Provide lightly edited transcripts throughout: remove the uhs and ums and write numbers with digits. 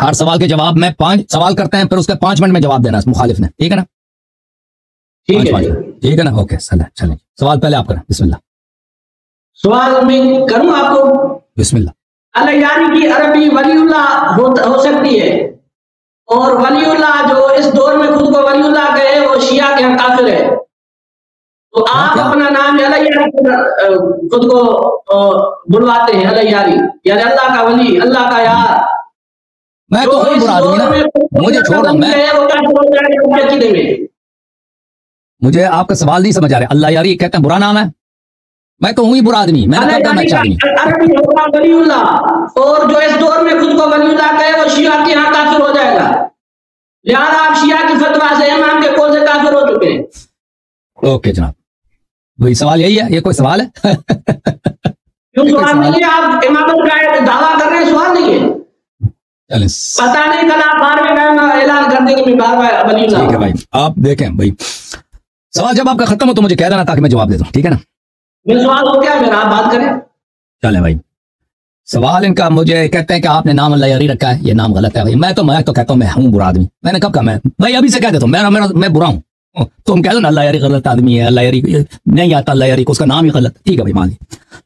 ہر سوال کے جواب میں 5 سوال کرتے ہیں، پھر اس کے 5 منٹ میں جواب دینا ہے مخالف نے، ٹھیک ہے نا؟ ٹھیک ہے نا؟ اوکے چلیں سوال پہلے آپ کریں، بسم اللہ۔ سوال میں کروں آپ کو؟ بسم اللہ۔ اللہ یاری کی عربی ولی اللہ ہو سکتی ہے، اور ولی اللہ جو اس دور میں خود کو ولی اللہ کہے وہ شیعہ کے ہاں کافر ہے، تو آپ اپنا نام اللہ یاری خود کو بلواتے ہیں، اللہ یاری یعنی اللہ کا ولی، اللہ کا یار۔ میں تو ہوں برا آدمی نا، مجھے چھوڑ دو، مجھے آپ کا سوال نہیں سمجھ آ رہا۔ اللہ یاری کہتے ہیں برا نام ہے؟ میں تو ہوں ہی برا آدمی، میں نے کہا میں اچھا آدمی۔ عربی ہوگا ولی اللہ، اور جو اس دور میں خود کو ولی اللہ کہے وہ شیعہ کے ہاں کافر ہو جائے گا، لہذا آپ شیعہ کی فتویٰ سے امام کے قول سے کافر ہو چکے ہیں۔ اوکے جناب، وہی سوال یہی ہے؟ یہ کوئی سوال ہے؟ کیوں سوال نہیں ہے؟ آپ امامت کا دعویٰ کر رہے ہیں، سوال نہیں ہے؟ پتہ نہیں کل آپ 12ویں ٹائم اعلان کر دیں کہ میں 12واں ولی اللہ۔ ٹھیک ہے بھائی، آپ دیکھیں بھائی، سوال جب آپ کا ختم ہو تو مجھے کہہ دینا تاکہ میں جواب دے دوں، ٹھیک ہے نا؟ میرا سوال ہو گیا، میرا آپ بات کریں۔ چلیں بھائی، سوال ان کا مجھے کہتے ہیں کہ آپ نے نام اللہ یاری رکھا ہے، یہ نام غلط ہے بھائی۔ میں تو کہتا ہوں میں ہوں برا آدمی، میں نے کب کہا؟ میں بھائی ابھی سے کہہ دیتا ہوں میں برا ہوں، تم کہہ دو نا اللہ یاری غلط آدمی ہے، اللہ یاری نہیں آتا، اللہ یاری کو اس کا نام ہی غلط، ٹھیک ہے بھائی مان لی،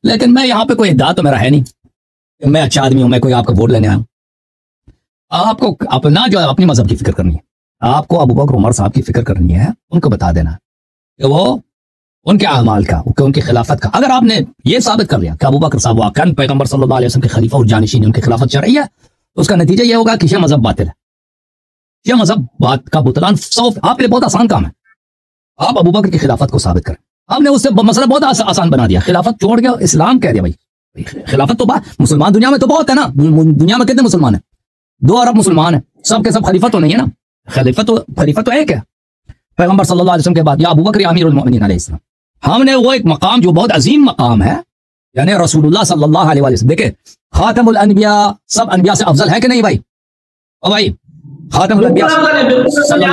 لیکن میں یہاں پہ کوئی ادعا تو میرا ہے نہیں کہ میں اچھا آدمی ہوں، میں کوئی آپ کا ووٹ لینے آیا ہوں۔ آپ کو اپنا جو ہے اپنی مذہب کی فکر کرنی ہے، آپ کو ابو بکر عمر صاحب کی فکر کرنی ہے، ان کو بتا دینا کہ وہ ان کے اعمال کا، ان کی خلافت کا، اگر آپ نے یہ ثابت کر لیا کہ ابو بکر صاحب واقعاً پیغمبر صلی اللہ علیہ وسلم کے خلیفہ اور جانشین، ان کی خلافت چل رہی ہے، تو اس کا نتیجہ یہ ہوگا کہ یہ مذہب باطل ہے، یہ مذہب بات کا بطلان آپ کے لیے بہت آسان کام ہے۔ آپ ابو بکر کی خلافت کو ثابت کریں، آپ نے اس سے مسئلہ بہت آسان بنا دیا، خلافت چھوڑ کے اسلام کہہ دیا بھائی، خلافت تو مسلمان دنیا میں تو بہت ہے نا، دنیا میں کتنے مسلمان ہیں؟ 2 ارب مسلمان ہیں، سب کے سب خلیفہ تو نہیں ہے نا، خلیفہ تو ایک ہے پیغمبر صلی اللہ علیہ وسلم کے بعد، یا ابو بکر یا امیر المؤمنین علیہ السلام۔ ہم نے وہ ایک مقام جو بہت عظیم مقام ہے، یعنی رسول اللہ صلی اللہ علیہ وسلم، دیکھیں خاتم الانبیاء سب انبیاء سے افضل ہے کہ نہیں بھائی؟ او بھائی خاتم الانبیاء صلی اللہ علیہ وسلم،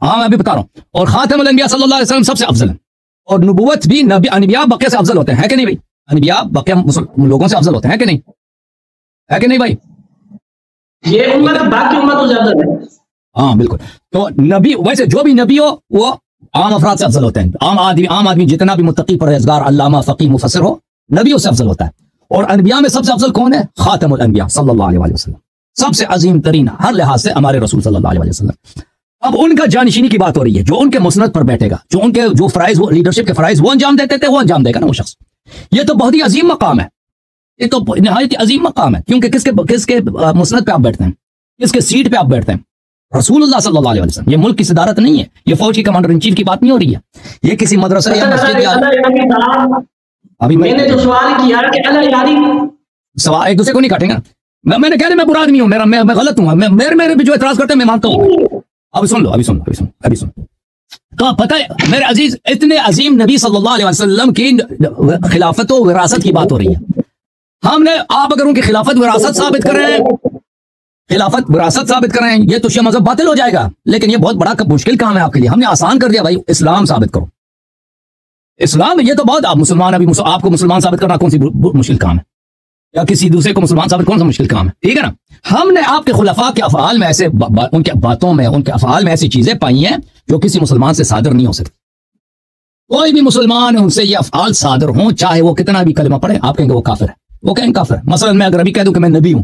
ہاں میں بھی بتا رہا ہوں، اور خاتم الانبیاء صلی اللہ علیہ وسلم سب سے افضل ہے، اور نبوت بھی انبیاء بقیہ سے افضل ہوتے ہیں کہ نہیں بھائی؟ انبیاء بقیہ لوگوں سے افضل ہوتے ہیں کہ نہیں؟ ہے کہ نہیں بھائی؟ یہ امت باقی امتوں سے افضل ہے، ہاں بالکل۔ تو نبی ویسے جو بھی نبی ہو وہ عام افراد سے افضل ہوتے ہیں، عام آدمی جتنا بھی متقی پرہیزگار علامہ فقیہ مفسر ہو، نبیوں سے افضل ہوتا ہے، اور انبیاء میں سب سے افضل کون ہے؟ خاتم الانبیاء صلی اللہ علیہ وسلم، سب سے عظیم ترین ہر لحاظ سے ہمارے رسول صلی اللہ علیہ وسلم۔ اب ان کا جانشینی کی بات ہو رہی ہے، جو ان کے مسند پر بیٹھے گا، جو ان کے جو فرائض لیڈرشپ کے فرائض وہ انجام دیتے تھے وہ انجام دے گا نا وہ شخص۔ یہ تو بہت ہی عظیم مقام ہے، یہ تو نہایت عظیم مقام ہے، کیونکہ کس کے مسند پہ آپ بیٹھتے ہیں، کس کے سیٹ پہ آپ بیٹھتے ہیں؟ رسول اللہ صلی اللہ علیہ وسلم۔ یہ ملک کی صدارت نہیں ہے، یہ فوج کی کمانڈر ان چیف کی بات نہیں ہو رہی ہے، یہ کسی مدرسہ یا مسجد یا ابھی میں نے جو سوال کیا کہ اللہ یاری سوال ایک دوسرے کو نہیں کاٹیں گا، میں نے کہہ دیا میں برا آدمی ہوں، میں غلط ہوں، میرے بھی جو اعتراض کرتے ہیں میں مانتا ہوں۔ ابھی سن تو پتہ ہے میرے عزیز، اتنے عظیم نبی صلی اللہ علیہ وسلم کی خلافت و وراثت کی بات ہو رہی ہے، ہم نے آپ اگر ان کی خلافت وراثت ثابت کریں یہ تو شیعہ مذہب باطل ہو جائے گا، لیکن یہ بہت بڑا مشکل کام ہے آپ کے لیے، ہم نے آسان کر دیا بھائی، اسلام ثابت کرو، اسلام یہ تو بہت مسلمان، ابھی آپ کو مسلمان ثابت کرنا کون سی مشکل کام ہے، یا کسی دوسرے کو مسلمان ثابت کون سا مشکل کام ہے، ٹھیک ہے نا؟ ہم نے آپ کے خلفاء کے افعال میں ایسے ان کے باتوں میں ان کے افعال میں ایسی چیزیں پائی ہیں جو کسی مسلمان سے صادر نہیں ہو سکتی، کوئی بھی مسلمان ان سے یہ افعال صادر ہوں، چاہے وہ کتنا بھی کلمہ پڑھے، آپ کہیں گے وہ کافر ہے، وہ کہیں کافر ہے۔ مثلا میں اگر ابھی کہہ دوں کہ میں نبی ہوں،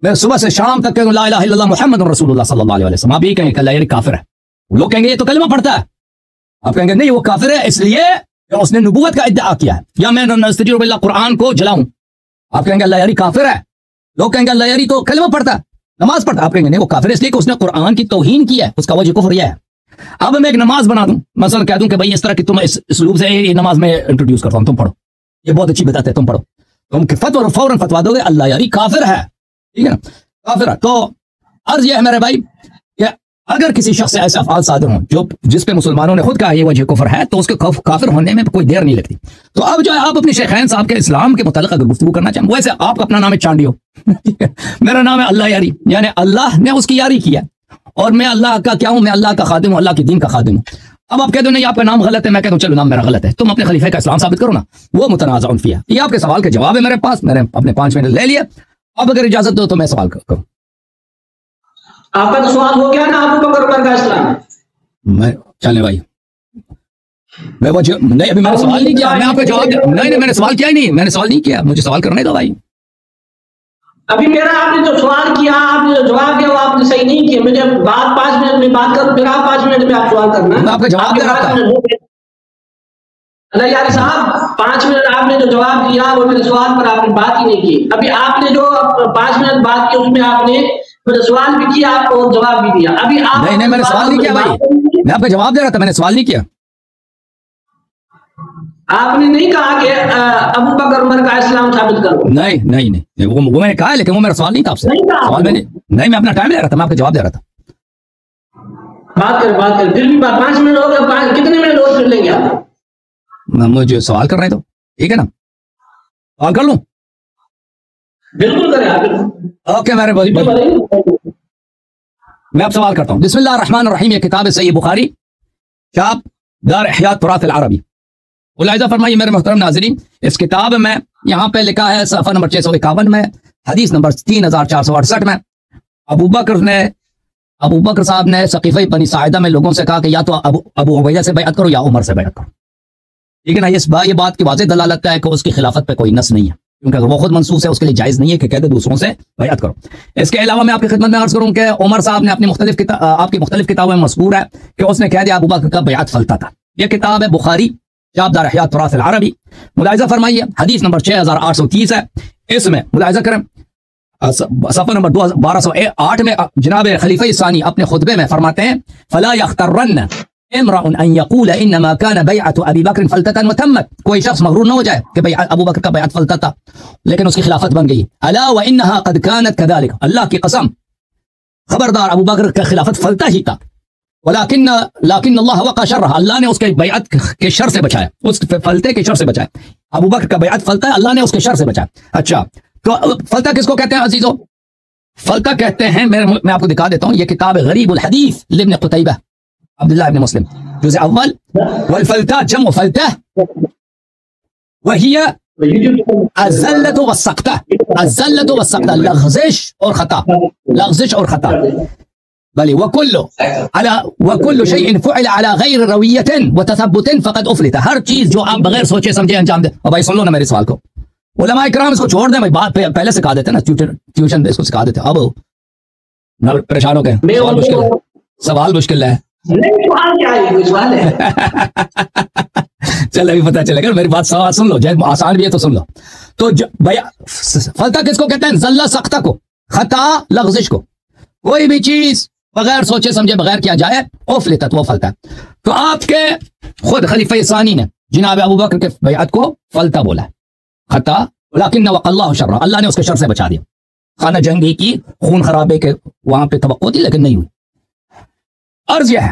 میں صبح سے شام تک کہہ دوں لا الہ الا اللہ محمد رسول اللہ صلی اللہ علیہ وسلم، آپ یہ کہیں کہ اللہ کافر ہے، لوگ کہیں گے یہ تو کلمہ پڑھتا ہے، آپ کہیں گے نہیں وہ کافر ہے اس لیے کہ اس نے نبوت کا ادعا کیا ہے، یا میں نستجیر باللہ قرآن کو جلاؤں، آپ کہیں گے اللہ کافر ہے، لوگ کہیں گے اللہ تو کلمہ پڑھتا ہے، نماز پڑھتا ہے، آپ کہیں گے نہیں وہ کافر ہے اس لیے کہ اس نے قرآن کی توہین کی ہے، اس کا وجہ کفر یہ ہے۔ اب میں ایک نماز بنا دوں، مثلا کہہ دوں کہ بھائی اس طرح کی تم اس اسلوب سے یہ نماز میں انٹروڈیوس کرتا ہوں، تم پڑھو، یہ بہت اچھی بدعت ہے، تم پڑھو، تم فتویٰ فوراً فتوا دو گے اللہ کافر ہے، ٹھیک ہے نا؟ کافر ہے۔ تو عرض یہ ہے میرے بھائی کہ اگر کسی شخص سے ایسے افعال صادر ہوں جس پہ مسلمانوں نے خود کہا یہ وجہ کفر ہے، تو اس کے کافر ہونے میں کوئی دیر نہیں لگتی۔ تو اب جو ہے آپ اپنے شیخین صاحب کے اسلام کے متعلق اگر گفتگو کرنا چاہیں، ویسے آپ کا اپنا نام ہے چانڈی ہو میرا نام ہے اللہ یاری، یعنی اللہ نے اس کی یاری کی ہے، اور میں اللہ کا کیا ہوں، میں اللہ کا خادم ہوں، اللہ کے دین کا خادم ہوں۔ اب آپ کہہ دو نہیں آپ کا نام غلط ہے، میں کہتا ہوں چلو نام میرا غلط ہے، تم اپنے خلیفہ کا اسلام ثابت کرو نا، وہ متنازع فیہ۔ یہ آپ کے سوال کے جواب ہے میرے پاس، میں نے اپنے 5 منٹ لے لیے، اب اگر اجازت دو تو میں سوال کروں۔ آپ کا تو سوال ہو گیا نا ابو بکر عمر کا اسلام۔ میں چلے بھائی میں وہ نہیں، ابھی میں نے سوال نہیں کیا، میں آپ کا جواب نہیں میں نے سوال کیا ہی نہیں، میں نے سوال نہیں کیا، مجھے سوال کرنے دو بھائی۔ ابھی میرا آپ نے جو سوال کیا، آپ نے جو جواب دیا وہ آپ نے صحیح نہیں کیا، مجھے بات 5 منٹ میں بات کروں، پھر آپ 5 منٹ میں آپ سوال کرنا۔ میں آپ کا جواب دے رہا تھا اللہ یاری صاحب، 5 منٹ آپ نے جو جواب دیا وہ میرے سوال پر آپ نے بات ہی نہیں کی۔ ابھی آپ نے جو 5 منٹ بات کی اس میں آپ نے مجھے سوال بھی کیا اور جواب بھی دیا۔ ابھی آپ نہیں میں نے سوال نہیں کیا بھائی، میں آپ کا جواب دے رہا تھا، میں نے سوال نہیں کیا۔ آپ نے نہیں کہا کہ ابو بکر عمر کا اسلام ثابت کرو۔ نہیں وہ میں نے کہا ہے، لیکن وہ میرا سوال نہیں تھا آپ سے، سوال میں نہیں، میں اپنا ٹائم لے رہا تھا، میں آپ کا جواب دے رہا تھا۔ بات کر پھر بھی 5 منٹ ہو گئے، کتنے منٹ اور پھر لیں گے آپ؟ مجھے سوال کر رہے تو ٹھیک ہے نا، سوال کر لوں؟ بالکل کریں آپ، اوکے میرے بھائی، میں اب سوال کرتا ہوں۔ بسم اللہ الرحمن الرحیم، یہ کتاب ہے صحیح بخاری، چاپ دار احیاء تراث العربی۔ ملاحظہ فرمائیے میرے محترم ناظرین، اس کتاب میں یہاں پہ لکھا ہے صفحہ نمبر 651 میں، حدیث نمبر 3468 میں، ابو بکر صاحب نے سقیفہ بنی ساعدہ میں لوگوں سے کہا کہ یا تو ابو عبیدہ سے بیعت کرو یا عمر سے بیعت کرو، ٹھیک ہے نا۔ یہ بات کی واضح دلالت ہے کہ اس کی خلافت پہ کوئی نص نہیں ہے، کیونکہ اگر وہ خود منصوص ہے اس کے لیے جائز نہیں ہے کہ کہتے دوسروں سے بیعت کرو۔ اس کے علاوہ میں آپ کی خدمت میں عرض کروں کہ عمر صاحب نے اپنی آپ کی مختلف کتابوں میں مذکور ہے کہ اس نے کہہ دیا ابو بکر کا بیعت فلتا تھا۔ یہ کتاب ہے بخاری، چاپ دار احیاء تراث العربی۔ ملاحظہ فرمائیے حدیث نمبر 6830 ہے، اس میں ملاحظہ کریں صفحہ نمبر 1208 میں جناب خلیفہ ثانی اپنے خطبے میں فرماتے ہیں فلا يغترن امرأ ان يقول انما كان بیعت ابی بکر فلتة وتمت، کوئی شخص مغرور نہ ہو جائے کہ ابو بکر کا بیعت فلتا تھا لیکن اس کی خلافت بن گئی۔ الا وانها قد كانت كذلك، اللہ کی قسم خبردار ابو بکر کا خلافت فلتا ہی تھا، لیکن اللہ وقع شرہ، اللہ نے اس کے بیعت کے شر سے بچایا، اس فلتے کے شر سے بچایا۔ ابو بکر کا بیعت فلتا ہے، اللہ نے اس کے شر سے بچایا۔ اچھا تو فلتا کس کو کہتے ہیں عزیزو؟ فلتا کہتے ہیں، میں آپ کو دکھا دیتا ہوں، یہ کتاب غریب الحدیث لابن قتیبہ عبداللہ ابن مسلم جزء اول، والفلتا جمع فلتہ وہی الزلۃ والسقطہ، الزلۃ والسقطہ لغزش اور خطا، لغزش اور خطا، بل وكل شيء فعل على غير روية وتثبت فقد افلت، ہر چیز جو آپ بغیر سوچے سمجھے انجام دے۔ اور بھائی سن لو نا میرے سوال کو، علماء کرام اس کو چھوڑ دیں بھائی، بات پہلے سکھا دیتے نا، ٹیوشن پہ اس کو سکھا دیتے، اب نہ پریشان ہو گئے، سوال مشکل ہے، سوال مشکل ہے، چل ابھی پتہ چلے گا، میری بات سوال سن لو، جائے آسان بھی ہے تو سن لو۔ تو بھائی فلتا کس کو کہتے ہیں؟ زلہ سختہ کو، خطا لغزش کو، کوئی بھی چیز بغیر سوچے سمجھے بغیر کیا جائے اوفلتا تو وہ فلتا ہے۔ تو آپ کے خود خلیفہ ثانی نے جناب ابو بکر کے بیعت کو فلتا بولا ہے، خطا، لیکن وقع اللہ شر، اللہ نے اس کے شر سے بچا دیا۔ خانہ جنگی کی خون خرابے کے وہاں پہ توقع تھی لیکن نہیں ہوئی۔ عرض یہ ہے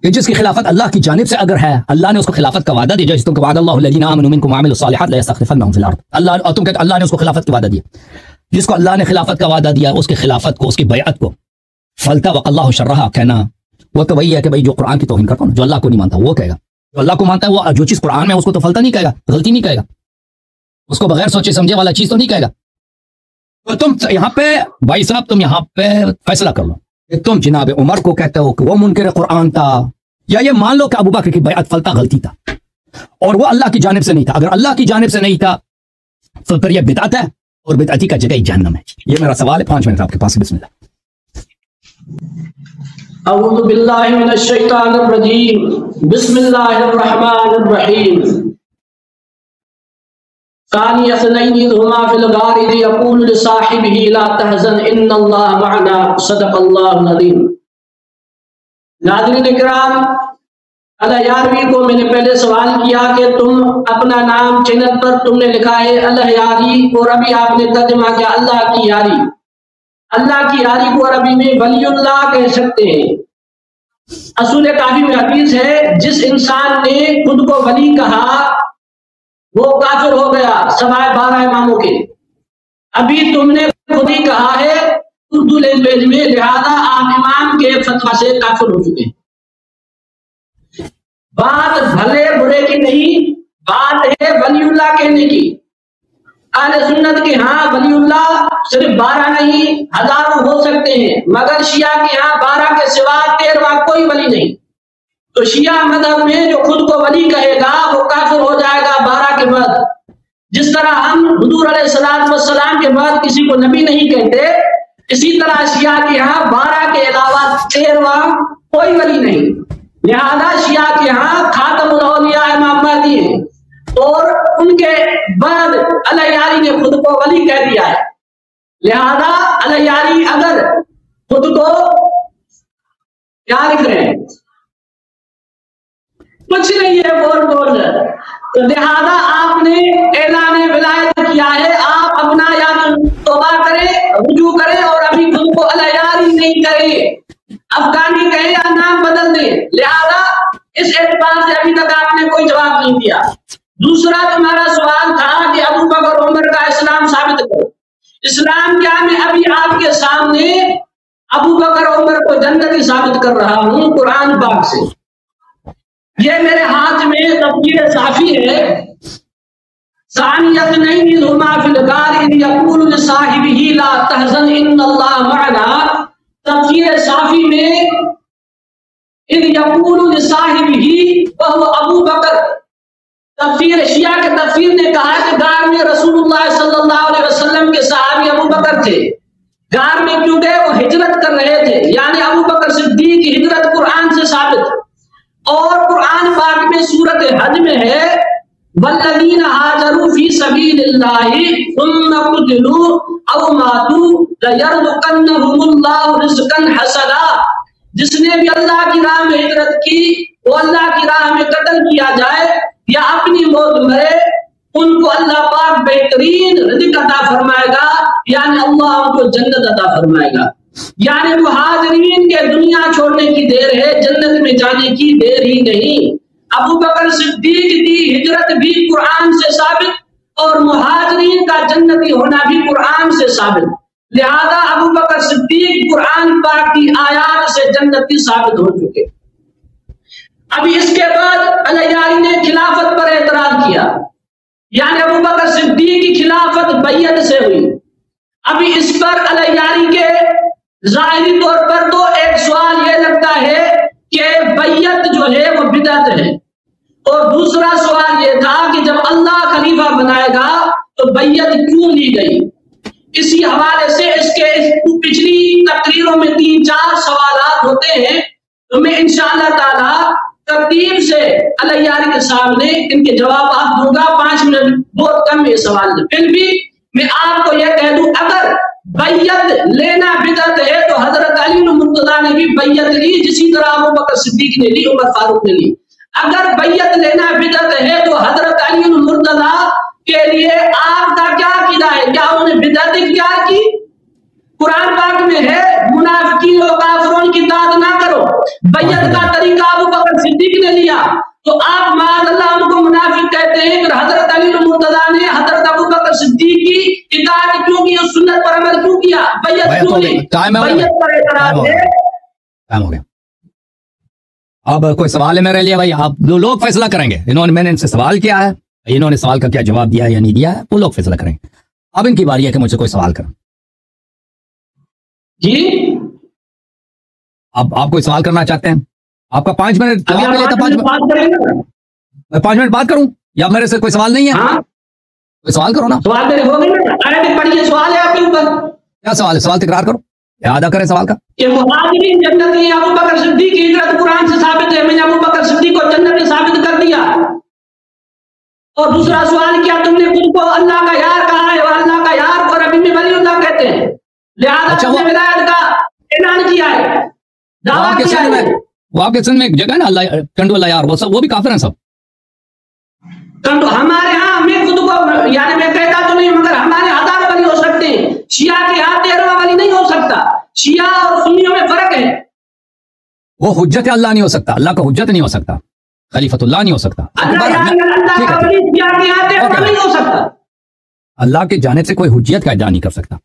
کہ جس کی خلافت اللہ کی جانب سے اگر ہے، اللہ نے اس کو خلافت کا وعدہ دیا، جس تم کو وعد اللہ الذین آمنوا منکم وعملوا الصالحات لیستخلفنہم فی الارض، اللہ، اور تم کہتے اللہ نے اس کو خلافت کا وعدہ دیا، جس کو اللہ نے خلافت کا وعدہ دیا اس کی خلافت کو، اس کی بیعت کو فلتا وقع اللہ شرہ کہنا، وہ تو وہی ہے کہ بھائی جو قرآن کی توہین کرتا ہوں، جو اللہ کو نہیں مانتا وہ کہے گا، جو اللہ کو مانتا ہے وہ جو چیز قرآن میں اس کو تو فلتا نہیں کہے گا، غلطی نہیں کہے گا، اس کو بغیر سوچے سمجھے والا چیز تو نہیں کہے گا۔ تو تم یہاں پہ بھائی صاحب، تم یہاں پہ فیصلہ کر لو کہ تم جناب عمر کو کہتے ہو کہ وہ منکر قرآن تھا، یا یہ مان لو کہ ابو بکر کی بیعت فلتا غلطی تھا اور وہ اللہ کی جانب سے نہیں تھا۔ اگر اللہ کی جانب سے نہیں تھا تو پھر یہ بدعت ہے اور بدعتی کا جگہ جہنم ہے۔ یہ میرا سوال ہے، 5 منٹ آپ کے پاس، بسم اللہ۔ اعوذ باللہ من الشیطان الرجیم، بسم اللہ الرحمن الرحیم۔ ثانی اثنین اذ ہما فی الغار اذ یقول لصاحبہ لا تحزن ان اللہ معنا، صدق اللہ العظیم۔ ناظرین کرام، اللہ یاروی کو میں نے پہلے سوال کیا کہ تم اپنا نام چینل پر تم نے لکھا ہے اللہ یاری، اور ابھی آپ نے ترجمہ کیا اللہ کی یاری۔ اللہ کی یاری کو عربی میں ولی اللہ کہہ سکتے ہیں۔ اصول کافی میں حدیث ہے، جس انسان نے خود کو ولی کہا وہ کافر ہو گیا سوائے 12 اماموں کے۔ ابھی تم نے خود ہی کہا ہے اردو لینگویج میں، لہذا آپ امام کے فتویٰ سے کافر ہو چکے ہیں۔ بات بھلے برے کی نہیں، بات ہے ولی اللہ کہنے کی۔ اہل سنت کے ہاں ولی اللہ صرف 12 نہیں، ہزاروں ہو سکتے ہیں، مگر شیعہ کے ہاں 12 کے سوا 13واں کوئی ولی نہیں۔ تو شیعہ مذہب میں جو خود کو ولی کہے گا وہ کافر ہو جائے گا 12 کے بعد۔ جس طرح ہم حضور علیہ السلام کے بعد کسی کو نبی نہیں کہتے، اسی طرح شیعہ کے ہاں 12 کے علاوہ 13واں کوئی ولی نہیں۔ لہذا شیعہ کے ہاں خاتم الاولیاء امام مہدی ہیں، اور ان کے بعد علیاری نے خود کو ولی کہہ دیا ہے۔ لہذا علیاری اگر خود کو کیا لکھ رہے ہیں، کچھ نہیں ہے بول تو لہذا آپ نے اعلان ولایت کیا ہے، آپ اپنا یا توبہ کریں، رجوع کریں، اور ابھی خود کو علیاری نہیں کریں، افغانی کہیں یا نام بدل دیں۔ لہذا اس اعتبار سے ابھی تک آپ نے کوئی جواب نہیں دیا۔ دوسرا تمہارا سوال تھا کہ ابو بکر عمر کا اسلام ثابت کرو۔ اسلام کیا؟ میں ابھی آپ کے سامنے ابو بکر عمر کو جنتی ثابت کر رہا ہوں قرآن پاک سے۔ یہ میرے ہاتھ میں تفسیر صافی ہے، ثانیۃ اثنین ہما فی الغار اذ یقول لصاحبہ لا تحزن ان اللہ معنا۔ تفسیر صافی میں اذ یقول لصاحبہ وہو ابو بکر، تفسیر شیعہ کے تفسیر نے کہا کہ غار میں رسول اللہ صلی اللہ علیہ وسلم کے صحابی ابو بکر تھے۔ غار میں کیوں گئے؟ وہ ہجرت کر رہے تھے، یعنی ابو بکر صدیق کی ہجرت قرآن سے ثابت۔ اور قرآن پاک میں سورۃ حج میں ہے والذین ہاجروا فی سبیل اللہ ثم قتلوا او ماتوا لیرزقنہم اللہ رزقا حسنا۔ جس نے بھی اللہ کی راہ میں ہجرت کی، وہ اللہ کی راہ میں قتل کیا جائے یا اپنی موت مرے، ان کو اللہ پاک بہترین رزق عطا فرمائے گا، یعنی اللہ ان کو جنت عطا فرمائے گا۔ یعنی مہاجرین کے دنیا چھوڑنے کی دیر ہے، جنت میں جانے کی دیر ہی نہیں۔ ابو بکر صدیق کی ہجرت بھی قرآن سے ثابت، اور مہاجرین کا جنتی ہونا بھی قرآن سے ثابت۔ لہذا ابو بکر صدیق قرآن پاک کی آیات سے جنتی ثابت ہو چکے۔ ابھی اس کے بعد علیاری نے خلافت پر اعتراض کیا، یعنی ابو بکر صدیق کی خلافت بیعت سے ہوئی۔ ابھی اس پر علیاری کے ظاہری طور پر تو ایک سوال یہ لگتا ہے کہ بیعت جو ہے وہ بدعت ہے، اور دوسرا سوال یہ تھا کہ جب اللہ خلیفہ بنائے گا تو بیعت کیوں لی گئی۔ اسی حوالے سے اس کے پچھلی تقریروں میں 3-4 سوالات ہوتے ہیں، تو میں انشاءاللہ تعالی ترتیب سے علیاری کے سامنے ان کے جوابات دوں گا۔ 5 منٹ بہت کم ہے سوال، پھر بھی میں آپ کو یہ کہہ دوں اگر بیعت لینا بدعت ہے تو حضرت علی مرتضیٰ نے بھی بیعت لی، جسی طرح ابو بکر صدیق نے لی، عمر فاروق نے لی۔ اگر بیعت لینا بدعت ہے تو حضرت علی مرتضیٰ کے لیے آپ کا کیا عقیدہ ہے؟ کیا انہوں نے بدعت اختیار کی؟ قرآن پاک میں ہے منافقین و کافرون کی اطاعت نہ کرو، بیعت کا طریقہ ابو بکر صدیق نے لیا، تو آپ معاذ اللہ ان کو منافق کہتے ہیں۔ پھر حضرت علی مرتضیٰ نے حضرت ابو بکر صدیق کی اطاعت کیوں کی، اس سنت پر عمل کیوں کیا، بیعت کیوں لی؟ بیعت پر اعتراض ہے۔ ٹائم ہو گیا۔ اب کوئی سوال ہے میرے لیے؟ بھائی آپ لوگ فیصلہ کریں گے، میں نے ان سے سوال کیا ہے، انہوں نے سوال کا کیا جواب دیا یا نہیں دیا ہے، وہ لوگ فیصلہ کریں گے۔ اب ان کی باری ہے کہ مجھ سے کوئی سوال کریں۔ جی اب آپ کوئی سوال کرنا چاہتے ہیں؟ آپ کا 5 منٹ جواب ملے تو 5 منٹ بات کروں، یا میرے سے کوئی سوال نہیں ہے؟ کوئی سوال کرو نا۔ سوال میرے ہو گئے، پڑھیے سوال ہے آپ کے اوپر۔ کیا سوال ہے؟ سوال تکرار کرو، ادا کریں سوال کا۔ کہ مہاجرین جنتی ہیں، ابو بکر صدیق کی ہجرت قرآن سے ثابت ہے، میں نے ابو بکر صدیق کو جنتی ثابت کر دیا۔ اور دوسرا سوال کیا تم نے خود کو اللہ کا یار کہا ہے، وہ اللہ کا یار اور ابھی میں ولی اللہ کہتے ہیں، لہذا تم نے ولایت کا اعلان کیا ہے، دعویٰ کیا ہے۔ وہ آپ کے سن میں ایک جگہ ہے نا اللہ کنڈو اللہ یار، وہ بھی کافر ہیں سب۔ ہمارے ہاں میں خود کو یعنی میں کہتا تو نہیں، مگر ہمارے 1000 ولی ہو سکتے ہیں، شیعہ کے ہاں 13واں ولی نہیں ہو سکتا۔ شیعہ اور سنیوں میں فرق ہے۔ وہ حجت اللہ نہیں ہو سکتا، اللہ کا حجت نہیں ہو سکتا، خلیفۃ اللہ نہیں ہو سکتا، اللہ کی جانب سے کوئی حجیت کا ادعا نہیں کر سکتا۔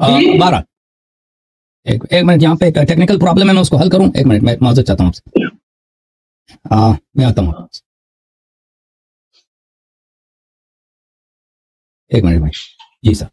12 ایک منٹ، یہاں پہ ٹیکنیکل پرابلم ہے، میں اس کو حل کروں، ایک منٹ میں معذرت چاہتا ہوں آپ سے۔ ہاں میں آتا ہوں. ایک منٹ بھائی. جی سر.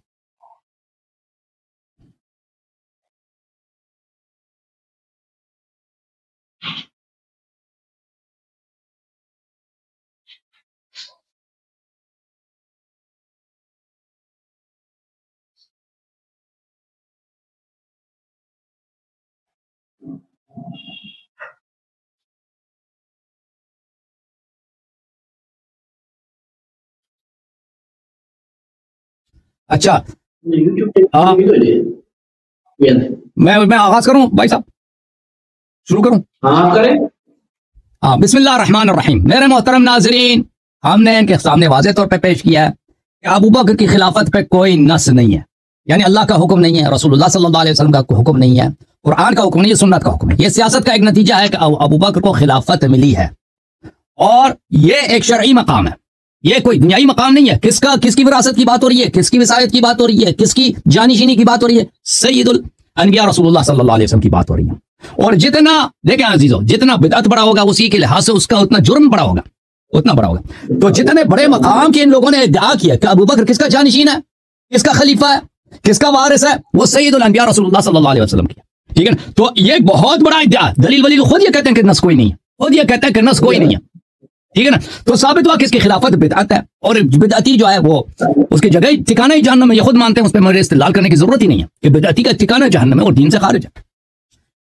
اچھا ہاں میں آغاز کروں بھائی صاحب, شروع کروں؟ ہاں کریں. ہاں بسم اللہ الرحمن الرحیم. میرے محترم ناظرین, ہم نے ان کے سامنے واضح طور پہ پیش کیا ہے کہ ابو بکر کی خلافت پہ کوئی نص نہیں ہے, یعنی اللہ کا حکم نہیں ہے, رسول اللہ صلی اللہ علیہ وسلم کا حکم نہیں ہے, قرآن کا حکم نہیں ہے, سنت کا حکم ہے. یہ سیاست کا ایک نتیجہ ہے کہ ابو بکر کو خلافت ملی ہے, اور یہ ایک شرعی مقام ہے, یہ کوئی دنیائی مقام نہیں ہے. کس کی وراثت کی بات ہو رہی ہے, کس کی وصایت کی بات ہو رہی ہے, کس کی جانشینی کی بات ہو رہی ہے؟ سید الانبیاء رسول اللہ صلی اللہ علیہ وسلم کی بات ہو رہی ہے. اور جتنا دیکھیں عزیزو, جتنا بدعت بڑا ہوگا اسی کے لحاظ سے اس کا اتنا جرم بڑا ہوگا, اتنا بڑا ہوگا. تو جتنے بڑے مقام کے ان لوگوں نے ادعا کیا کہ ابو بکر کس کا جانشین ہے, کس کا خلیفہ ہے, کس کا وارث ہے, وہ سید الانبیاء رسول اللہ صلی اللہ علیہ وسلم کی. ٹھیک ہے نا, تو یہ ایک بہت بڑا ادعا. دلیل ولیل خود یہ کہتے ہیں کہ نص کوئی نہیں ہے, خود یہ کہتے ہیں کہ نص کوئی نہیں ہے. ٹھیک ہے نا, تو ثابت ہوا کہ اس کی خلافت بدعت ہے, اور بدعتی جو ہے وہ اس کی جگہ ٹھکانہ ہی جہنم میں, یہ خود مانتے ہیں, اس پہ میرے استدلال کرنے کی ضرورت ہی نہیں ہے کہ بدعتی کا ٹھکانہ جہنم ہے اور دین سے خارج ہے.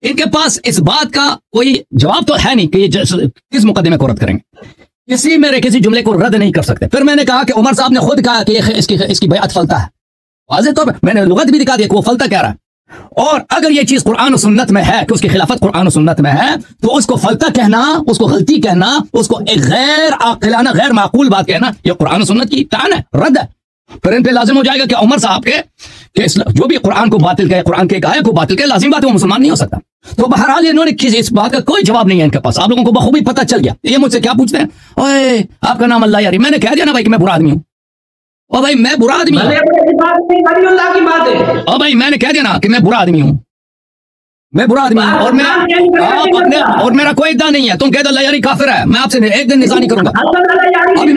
ان کے پاس اس بات کا کوئی جواب تو ہے نہیں کہ یہ کس مقدمے کو رد کریں گے, میرے کسی جملے کو رد نہیں کر سکتے. پھر میں نے کہا کہ عمر صاحب نے خود کہا کہ اس کی بیعت فلتا ہے, واضح طور پہ میں نے لغت بھی دکھا دیا کہ وہ فلتا کہہ رہا ہے. اور اگر یہ چیز قرآن و سنت میں ہے کہ اس کی خلافت قرآن و سنت میں ہے, تو اس کو فلتا کہنا, اس کو غلطی کہنا, اس کو ایک غیر عاقلانہ غیر معقول بات کہنا, یہ قرآن و سنت کی طعن ہے, رد ہے. پھر ان پہ لازم ہو جائے گا کہ عمر صاحب کے جو بھی قرآن کو باطل کہے, قرآن کے ایک آیت کو باطل کہے, لازم بات ہے وہ مسلمان نہیں ہو سکتا. تو بہرحال انہوں نے کسی اس بات کا کوئی جواب نہیں ہے ان کے پاس. آپ لوگوں کو بخوبی پتہ چل گیا. یہ مجھ سے کیا پوچھتے ہیں, اوے آپ کا نام اللہ یاری, میں نے کہہ دیا نا بھائی کہ میں برا آدمی ہوں. او بھائی میں برا آدمی ہوں, او بھائی میں نے کہہ دیا نا کہ میں برا آدمی ہوں, میں برا آدمی ہوں, اور میں اور میرا کوئی ادعا نہیں ہے. تم کہہ دو اللہ یاری کافر ہے, میں آپ سے ایک دن نظر نہیں کروں گا. ابھی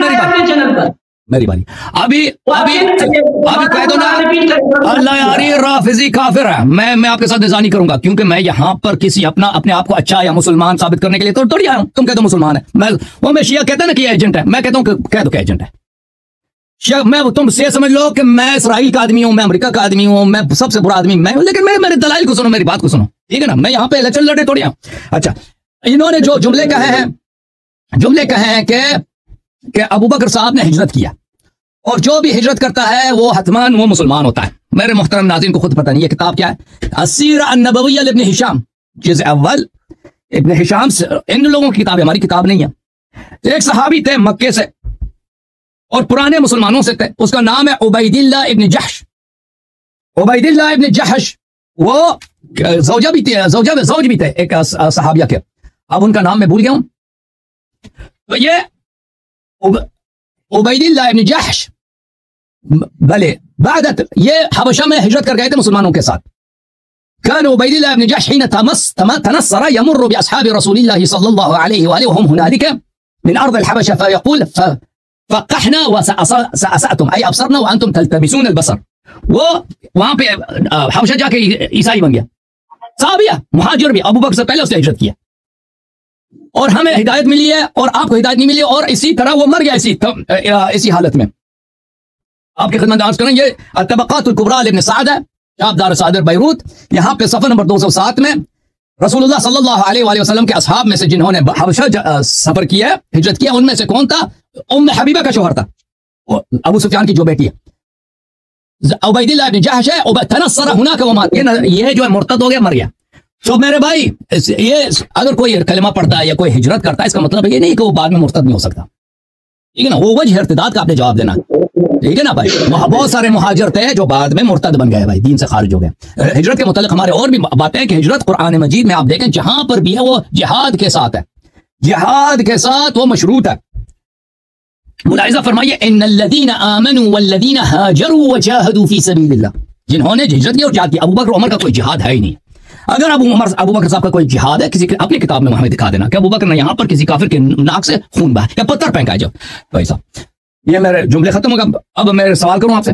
میری باری ابھی کہہ دو نا اللہ یاری رافضی کافر ہے, میں آپ کے ساتھ نظر نہیں کروں گا, کیونکہ میں یہاں پر کسی اپنے آپ کو اچھا یا مسلمان ثابت کرنے کے لیے تھوڑی آیا ہوں. تم کہہ دو مسلمان ہے, میں شیعہ کہتا ہے نا کہ یہ ایجنٹ ہے, میں کہتا ہوں کہ کہہ دو کہ ایجنٹ ہے. میں تم سے سمجھ لو کہ میں اسرائیل کا آدمی ہوں, میں امریکہ کا آدمی ہوں, میں سب سے برا آدمی میں ہوں, لیکن میرے دلائل کو سنو, میری بات کو سنو. ٹھیک ہے نا, میں یہاں پہ الیکشن لڑے تھوڑی ہوں. اچھا, انہوں نے جو جملے کہے ہیں کہ ابو بکر صاحب نے ہجرت کیا, اور جو بھی ہجرت کرتا ہے وہ حتمان وہ مسلمان ہوتا ہے. میرے محترم ناظرین کو خود پتہ نہیں یہ کتاب کیا ہے, السیرہ النبویہ لابن ہشام, جزء اول, ابن ہشام سے. ان لوگوں کی کتاب ہے, ہماری کتاب نہیں ہے. ایک صحابی تھے مکے سے اور پرانے مسلمانوں سے تھے, اس کا نام ہے عبید اللہ ابن جحش. عبید اللہ ابن جحش وہ زوج بھی تھے ایک صحابیہ کے, اب ان کا نام میں بھول گیا ہوں. تو یہ عبید اللہ ابن جحش بلے بعد یہ حبشہ میں ہجرت کر گئے تھے مسلمانوں کے ساتھ. كان عبيد الله بن جحش حين تنصر يمر بأصحاب رسول الله صلى الله عليه وآله وهم هنالك من أرض الحبشة فيقول فقحنا وسأسأتم أي أبصرنا وأنتم تلتبسون البصر. وہ وہاں پہ حبشہ جا کے عیسائی بن گیا, صحابیہ مہاجر بھی, ابو بکر سے پہلے اس نے ہجرت کیا, اور ہمیں ہدایت ملی ہے اور آپ کو ہدایت نہیں ملی, اور اسی طرح وہ مر گیا اسی حالت میں. آپ کی خدمت عرض کریں, یہ الطبقات الکبریٰ لابن سعد ہے, آپ دار صادر بیروت, یہاں پہ صفحہ نمبر 207 میں رسول اللہ صلی اللہ علیہ وآلہ وسلم کے اصحاب میں سے جنہوں نے حبشہ سفر کیا ہے, ہجرت کیا, ان میں سے کون تھا؟ ام حبیبہ کا شوہر تھا, ابو سفیان کی جو بیٹی ہے. عبید اللہ بن جحش ہے, تنصر هناك ومات, یہ جو ہے مرتد ہو گیا, مر گیا. تو میرے بھائی یہ اگر کوئی کلمہ پڑھتا ہے یا کوئی ہجرت کرتا ہے, اس کا مطلب یہ نہیں کہ وہ بعد میں مرتد نہیں ہو سکتا. ٹھیک ہے نا, وہ وجہ ارتداد کا آپ نے جواب دینا. ٹھیک ہے نا بھائی, بہت سارے مہاجر تھے جو بعد میں مرتد بن گئے, بھائی دین سے خارج ہو گئے. ہجرت کے متعلق ہمارے اور بھی باتیں ہیں کہ ہجرت قرآن مجید میں آپ دیکھیں جہاں پر بھی ہے وہ جہاد کے ساتھ ہے, جہاد کے ساتھ وہ مشروط ہے. ملاحظہ فرمائیے, ان الذین آمنوا والذین ہاجروا وجاہدوا فی سبیل اللہ, جنہوں نے ہجرت کی اور جہاد کی. ابو بکر عمر کا کوئی جہاد ہے ہی نہیں. اگر ابو بکر صاحب کا کوئی جہاد ہے کسی اپنی کتاب میں ہمیں دکھا دینا کہ ابو بکر نے یہاں پر کسی کافر کے ناک سے خون بہا یا پتھر پھینکا جاؤ بھائی صاحب. یہ میرے جملے ختم ہوگا. اب میں سوال کروں آپ سے.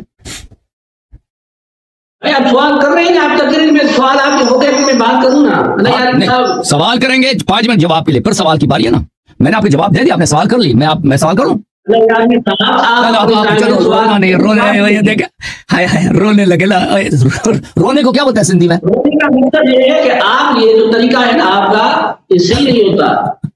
آپ سوال کر رہے ہیں آپ تقریر میں سوال آپ کے ہوگے میں بات کروں نا. سوال کریں گے 5 منٹ جواب کے لیے، پھر سوال کی باری ہے نا. میں نے آپ کے جواب دے دیا، آپ نے سوال کر لی. میں سوال کروں. رونے لگے. رونے کو کیا بولتا ہے سندھی میں؟ رونے کا مطلب یہ ہے کہ آپ یہ جو طریقہ ہے نا آپ کا یہ صحیح نہیں ہوتا.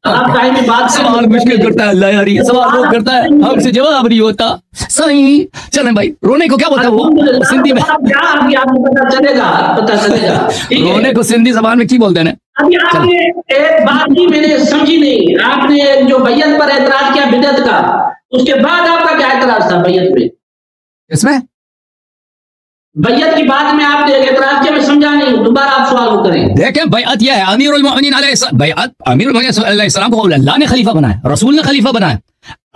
آپ ٹائم میں بات سوال مشکل کرتا ہے اللہ یار، یہ سوال وہ کرتا ہے ہم سے جواب نہیں ہوتا. صحیح چلیں بھائی، رونے کو کیا بولتا ہے وہ سندھی میں؟ پتا چلے گا. رونے کو سندھی زبان میں کی بولتے ہیں؟ ابھی آپ نے ایک بات بھی میں نے سمجھی نہیں. آپ نے جو بیعت پر اعتراض کیا بدعت کا، اس کے بعد آپ کا کیا اعتراض تھا بیعت میں؟ اس میں بیعت کی بات میں آپ نے ایک اعتراض کیا، میں سمجھا نہیں. دوبارہ آپ سوال کریں. دیکھیں بیعت یہ ہے، امیر المؤمنین علیہ السلام، بیعت امیر المؤمنین علیہ السلام کو اللہ نے خلیفہ بنایا، رسول نے خلیفہ بنایا.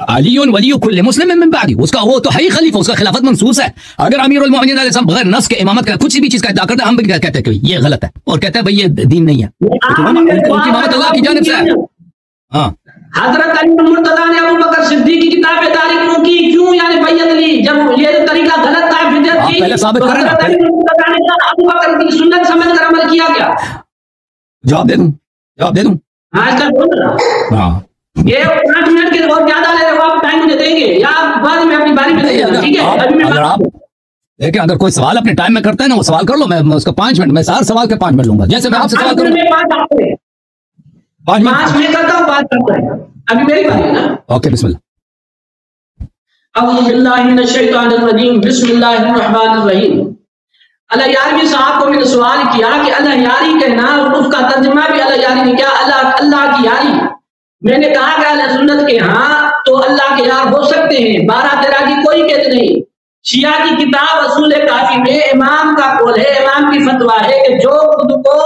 علی ولی کل مسلم من بعدی، اس کا وہ تو ہے ہی خلیفہ، اس کا خلافت منصوص ہے. اگر امیر المؤمنین علیہ السلام بغیر نص کے امامت کا کچھ بھی چیز کا ادعا کرتے ہیں، ہم بھی کہتے ہیں کہ یہ غلط ہے اور کہتے ہیں بھائی یہ دین نہیں ہے. ان کی امامت اللہ کی جانب سے ہے. ہاں حضرت علی مرتضیٰ نے ابو بکر صدیق کی کتاب داری کیوں کی، کیوں یعنی بیعت لی جب یہ طریقہ غلط تھا بدعت کی؟ پہلے ثابت کریں نا. حضرت علی مرتضیٰ نے ابو بکر کی سنت سمجھ کر عمل کیا کیا؟ جواب دے دوں. ہاں اس کا بولنا. ہاں یہ 5 منٹ کے اور زیادہ لے رہے ہو آپ، ٹائم مجھے دیں گے یا آپ بعد میں اپنی باری میں دیں گے؟ ٹھیک ہے اگر آپ دیکھیں اگر کوئی سوال اپنے ٹائم میں کرتا ہے نا وہ سوال کر لو. میں اس کا 5 منٹ، میں ہر سوال کے 5 منٹ لوں گا. جیسے میں آپ سے سوال کروں 5 منٹ میں کرتا ہوں، بات کرتا ہوں. ابھی میری باری ہے نا. اوکے بسم اللہ. اعوذ باللہ من الشیطان الرجیم، بسم اللہ الرحمن الرحیم. اللہ یاری صاحب کو میں نے سوال کیا کہ اللہ یاری کہنا اور اس کا ترجمہ بھی اللہ یاری نے کیا، اللہ کی یاری. میں نے کہا کہ اہل سنت کے ہاں تو اللہ کے یار ہو سکتے ہیں، 12-13 کی کوئی قید نہیں. شیعہ کی کتاب اصول کافی میں امام کا قول ہے، امام کی فتویٰ ہے کہ جو خود کو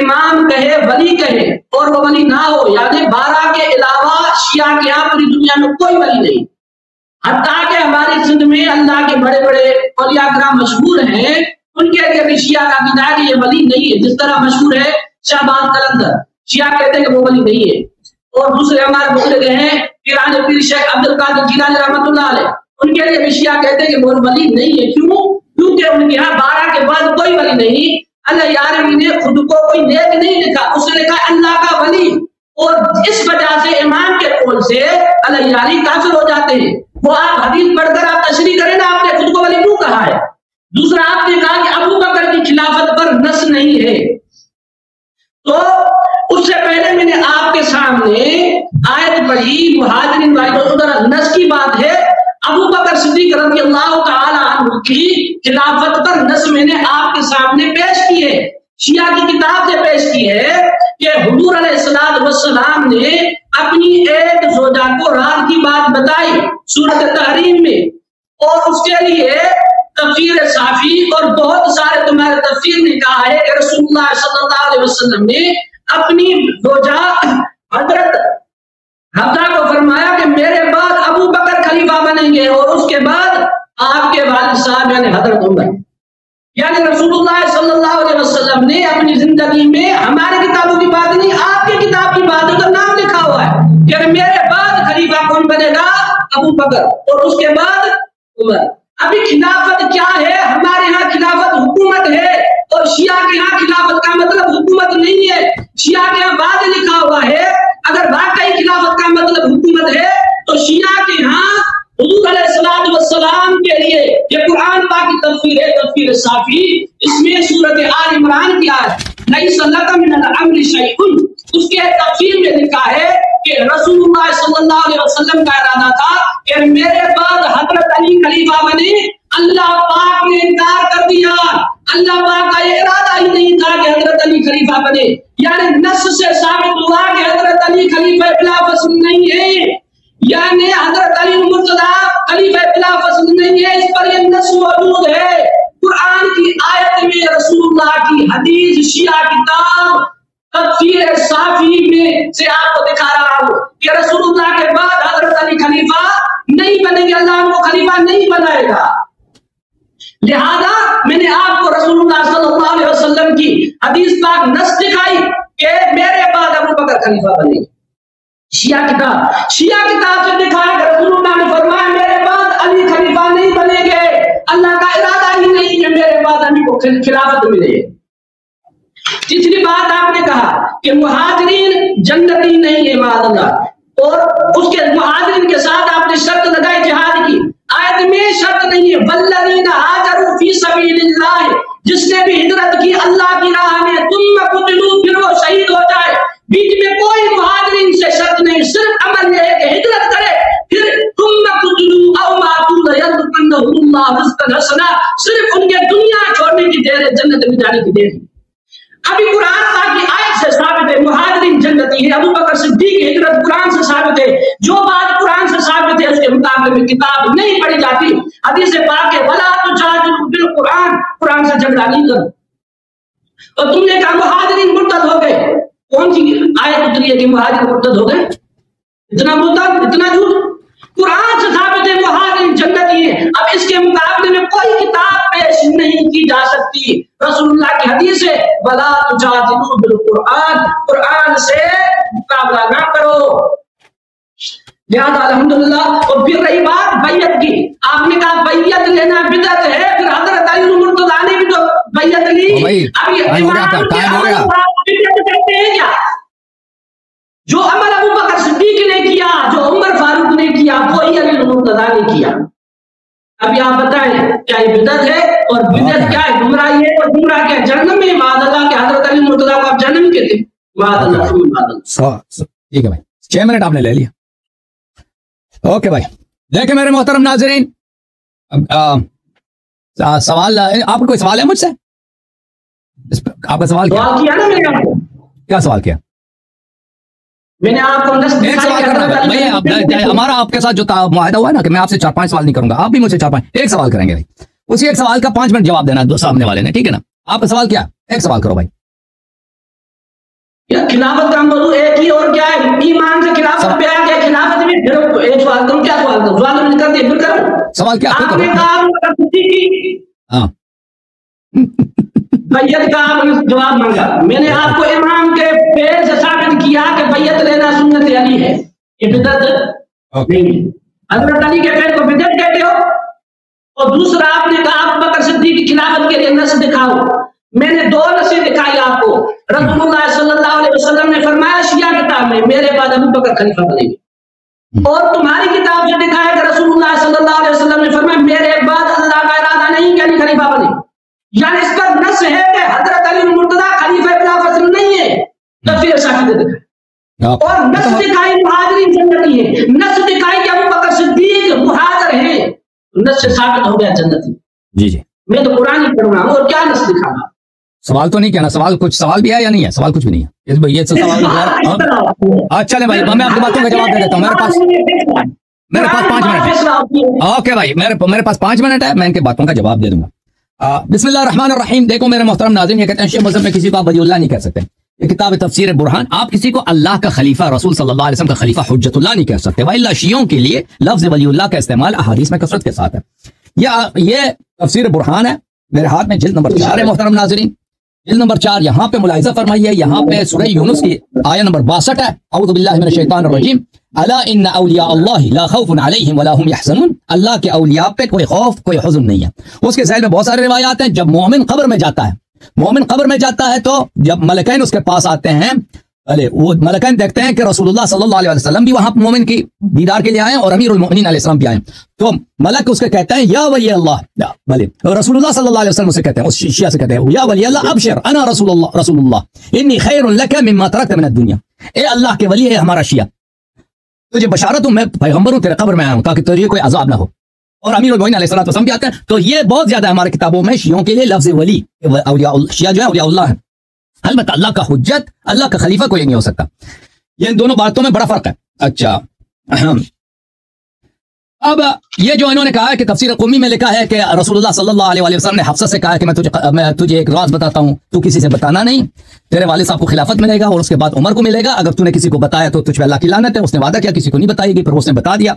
امام کہے ولی کہے اور وہ ولی نہ ہو، یعنی 12 کے علاوہ شیعہ کے ہاں پوری دنیا میں کوئی ولی نہیں. حتیٰ کہ ہماری سندھ میں اللہ کے بڑے بڑے اولیاء کرام مشہور ہیں، ان کے لیے بھی شیعہ کا عقیدہ ہے کہ یہ ولی نہیں ہے. جس طرح مشہور ہے شہباز قلندر، شیعہ کہتے ہیں کہ وہ ولی نہیں ہے. اور دوسرے ہمارے بزرگ ہیں پیران پیر شیخ عبد القادر جیلانی رحمۃ اللہ علیہ، ان کے لیے بھی شیعہ کہتے ہیں کہ وہ ولی نہیں ہے. کیوں؟ کیونکہ ان کے یہاں 12 کے بعد کوئی ولی نہیں. اللہ یاروی نے خود کو کوئی نیک نہیں لکھا، اس نے لکھا اللہ کا ولی. اور اس وجہ سے امام کے قول سے اللہ یاری کافر ہو جاتے ہیں. وہ آپ حدیث پڑھ کر آپ تشریح کریں نا، آپ نے خود کو ولی کیوں کہا ہے. دوسرا آپ نے کہا کہ ابو بکر کی خلافت پر نص نہیں ہے. تو اس سے پہلے میں نے آپ کے سامنے آیت پڑھی مہاجرین ادھر نص کی بات ہے. ابو بکر صدیق رضی اللہ تعالی عنہ کی خلافت پر نص میں نے آپ کے سامنے پیش کی ہے، شیعہ کی کتاب سے پیش کی ہے کہ حضور علیہ السلام نے اپنی ایک زوجہ کو رات کی بات بتائی سورۃ تحریم میں، اور اس کے لیے تفسیر صافی اور بہت سارے تمہارے تفسیر نے کہا ہے کہ رسول اللہ صلی اللہ علیہ وسلم نے اپنی زوجہ حضرت حفصہ کو فرمایا کہ میرے بعد ابو بکر خلیفہ بنیں گے اور اس کے بعد آپ کے والد صاحب یعنی حضرت عمر. یعنی رسول اللہ صلی اللہ علیہ وسلم نے اپنی زندگی میں ہماری کتابوں کی بات نہیں، آپ کی کتاب کی بات کا نام لکھا ہوا ہے کہ میرے بعد خلیفہ کون بنے گا؟ ابو بکر، اور اس کے بعد عمر. ابھی خلافت کیا ہے؟ ہمارے ہاں خلافت حکومت ہے اور شیعہ کے ہاں خلافت کا مطلب حکومت نہیں ہے. شیعہ کے ہاں بعد لکھا ہوا ہے. اگر واقعی خلافت کا مطلب حکومت ہے تو شیعہ کے ہاں حضور علیہ السلام کے لیے یہ قرآن پاک کی تفسیر ہے، تفسیر صافی، اس میں سورۃ آل عمران کی آیت لیس لک من الامر شیء، اس کے تفسیر میں لکھا ہے کہ رسول اللہ صلی اللہ علیہ وسلم کا ارادہ تھا کہ میرے بعد حضرت علی خلیفہ بنے. اللہ پاک نے انکار کر دیا. اللہ پاک کا یہ ارادہ ہی نہیں تھا کہ حضرت علی خلیفہ بنے. یعنی نص سے ثابت ہوا کہ حضرت علی خلیفہ بلا فصل نہیں ہے، یعنی حضرت علی مرتضیٰ خلیفہ بلا فصل نہیں ہے. اس پر یہ نص موجود ہے قرآن کی آیت میں، رسول اللہ کی حدیث، شیعہ کتاب تفسیر صافی میں سے آپ کو دکھا رہا ہوں کہ رسول اللہ کے بعد حضرت علی خلیفہ نہیں بنیں گے، اللہ ان کو خلیفہ نہیں بنائے گا. لہذا میں نے آپ کو رسول اللہ صلی اللہ علیہ وسلم کی حدیث پاک نص دکھائی کہ میرے بعد ابو بکر خلیفہ بنے گے۔ شیعہ کتاب سے دکھایا کہ رسول اللہ نے فرمایا میرے بعد علی خلیفہ نہیں بنے گے، اللہ کا ارادہ ہی نہیں کہ میرے بعد علی کو خلافت ملے۔ تیسری بات آپ نے کہا کہ مہاجرین جنتی نہیں ہے معاذ اللہ، اور اس کے مہاجرین کے ساتھ آپ نے شرط لگائی جہاد کی، آیت میں شرط نہیں ہے والذین ہاجروا فی سبیل اللہ، جس نے بھی ہجرت کی اللہ کی راہ میں ثم قتلوا، پھر وہ شہید ہو جائے، بیچ میں کوئی مہاجرین سے شرط نہیں، صرف عمل یہ ہے کہ ہجرت کرے، پھر ثم قتلوا او ماتوا لیرزقنهم اللہ رزقا حسنا، صرف ان کے دنیا چھوڑنے کی دیر ہے، جنت میں جانے کی دیر ہے۔ ابھی قرآن پاک کی آیت سے ثابت ہے مہاجرین جنتی ہے، ابو بکر صدیق کی ہجرت قرآن سے ثابت ہے، جو بات قرآن سے ثابت ہے اس کے مقابلے میں کتاب نہیں پڑھی جاتی۔ حدیث پاک ہے ولا تجادلوا بالقرآن، قرآن سے جھگڑا نہیں کرو۔ اور تم نے کہا مہاجرین مرتد ہو گئے، کون سی آیت اتری ہے کہ مہاجر مرتد ہو گئے؟ اتنا مرتد، اتنا جھوٹ، قرآن سے ثابت ہے مہاجرین جنتی ہے۔ اب اس کے مقابلے میں کوئی کتاب پیش نہیں کی جا سکتی، رسول اللہ کی حدیث ہے ولا تجادلوا بالقرآن، قرآن سے مقابلہ نہ کرو۔ لہذا الحمدللہ۔ اور پھر رہی بات بیعت کی، آپ نے کہا بیعت لینا بدعت ہے، پھر حضرت علی مرتضیٰ نے بھی تو بیعت لی، اب یہ کہتے ہیں کیا؟ جو عمل ابو بکر صدیق نے کیا، جو عمر فاروق نے کیا، وہی علی مرتضیٰ نے کیا۔ ابھی آپ بتائیں کیا یہ بدعت ہے؟ اور بدعت کیا ہے؟ گمراہی ہے، اور گمراہ کیا ہے؟ جہنم میں معاذ اللہ، کہ حضرت علی مرتضیٰ کو آپ جہنم کہتے ہیں، معاذ اللہ، معاذ اللہ۔ ٹھیک ہے بھائی، 6 منٹ آپ نے لے لیا۔ اوکے بھائی، دیکھیں میرے محترم ناظرین، سوال، آپ کو کوئی سوال ہے مجھ سے؟ آپ کا سوال کیا؟ سوال کیا نا میں نے آپ کو، کیا سوال کیا؟ میں نے آپ کو ایک سوال کرنا، ہمارا آپ کے ساتھ جو معاہدہ ہوا ہے نا کہ میں آپ سے 4-5 سوال نہیں کروں گا، آپ بھی مجھ سے 4-5 ایک سوال کریں گے بھائی، اسی ایک سوال کا 5 منٹ جواب دینا ہے سامنے والے نے، ٹھیک ہے نا؟ آپ کا سوال کیا؟ ایک سوال کرو بھائی۔ خلافت کا موضوع ایک ہی، اور کیا ہے؟ ایمان سے خلافت پہ آ گیا، خلافت میں پھر ایک سوال کروں، کیا سوال کروں؟ سوال میں کر دیا، پھر کروں سوال کیا؟ آپ نے کہا ہاں بیعت کا آپ نے جواب مانگا، میں نے آپ کو امام کے پیر سے ثابت کیا کہ بیعت لینا سنت علی ہے، یہ بدعت نہیں ہے۔ حضرت علی کے پیر کو بدعت کہتے ہو؟ اور دوسرا آپ نے کہا ابو بکر صدیق کی خلافت کے لیے نص دکھاؤ، میں نے 2 نصیں دکھائی آپ کو۔ رسول اللہ صلی اللہ علیہ وسلم نے فرمایا شیعہ کتاب میں میرے بعد ابو بکر خلیفہ بنے گے، اور تمہاری کتاب سے دکھایا کہ رسول اللہ صلی اللہ علیہ وسلم نے فرمایا میرے بعد اللہ کا ارادہ نہیں کہ علی خلیفہ بنے، یعنی اس پر نص ہے کہ حضرت علی مرتضیٰ خلیفہ بلا فصل نہیں ہے، تو پھر شاہد دکھائی، اور نص دکھائی مہاجرین جنتی ہے، نص دکھائی کہ ابو بکر صدیق مہاجر ہیں، نص سے ثابت ہو گیا جنتی۔ جی جی، میں تو قرآن ہی پڑھ رہا ہوں، اور کیا نص دکھانا؟ سوال تو نہیں کہنا، سوال کچھ سوال بھی ہے یا نہیں ہے؟ سوال کچھ بھی نہیں ہے، یہ سوال چلے بھائی، میں آپ کی باتوں کا جواب دے دیتا ہوں، میرے پاس 5 منٹ ہے۔ اوکے بھائی، میرے پاس 5 منٹ ہے، میں ان کی باتوں کا جواب دے دوں گا۔ بسم اللہ الرحمن الرحیم۔ دیکھو میرے محترم ناظرین، یہ کہتے ہیں شیعہ مذہب میں کسی کو آپ ولی اللہ نہیں کہہ سکتے، یہ کتاب تفسیر برہان، آپ کسی کو اللہ کا خلیفہ، رسول صلی اللہ علیہ وسلم کا خلیفہ، حجت اللہ نہیں کہہ سکتے، وإلا شیعوں کے لیے لفظ ولی اللہ کا استعمال احادیث میں کثرت کے ساتھ ہے۔ یہ تفسیر برہان ہے، میرے ہاتھ میں جلد نمبر 4 ہے محترم ناظرین، جلد نمبر 4، یہاں پہ ملاحظہ فرمائیے، یہاں پہ سورہ یونس کی آیہ نمبر 62 ہے، اعوذ باللہ من الشیطان الرجیم، الا ان اولیاء اللہ لا خوف علیہم ولا هم یحزنون، اللہ کے اولیاء پہ کوئی خوف کوئی حزن نہیں ہے۔ اس کے ذیل میں بہت سارے روایات ہیں، جب مومن قبر میں جاتا ہے تو جب ملکین اس کے پاس آتے ہیں، وہ ملکین دیکھتے ہیں کہ رسول اللہ صلی اللہ علیہ وسلم بھی وہاں مومن کی دیدار کے لیے آئے اور امیر المؤمنین علیہ السلام بھی آئے، تو ملک اس کے کہتے ہیں یا ولی اللہ، رسول اللہ صلی اللہ علیہ وسلم سے کہتے ہیں، اس شیعہ سے کہتے ہیں یا ولی اللہ ابشر انا رسول اللہ انی خیر لک مما ترکت من الدنیا، اے اللہ کے ولی ہے ہمارا شیعہ، تجھے بشارت ہوں، میں پیغمبر ہوں، تیرے قبر میں آیا ہوں تاکہ تجھے کوئی عذاب نہ ہو، اور امیر المؤمنین علیہ الصلوۃ والسلام بھی آتے ہیں۔ تو یہ بہت زیادہ ہماری کتابوں میں شیعوں کے لیے لفظ ولی، شیعہ جو ہے اولیاء اللہ ہے، البتہ اللہ کا حجت، اللہ کا خلیفہ کوئی نہیں ہو سکتا، یہ ان دونوں باتوں میں بڑا فرق ہے۔ اچھا اب یہ جو انہوں نے کہا ہے کہ تفسیر قمی میں لکھا ہے کہ رسول صلی اللہ علیہ وسلم نے حفصہ سے کہا ہے کہ میں تجھے ایک راز بتاتا ہوں، تو کسی سے بتانا نہیں، تیرے والد صاحب کو خلافت ملے گا اور اس کے بعد عمر کو ملے گا، اگر تو نے کسی کو بتایا تو تجھ پہ اللہ کی لعنت ہے۔ اس نے وعدہ کیا کسی کو نہیں بتائے گی، پھر اس نے بتا دیا،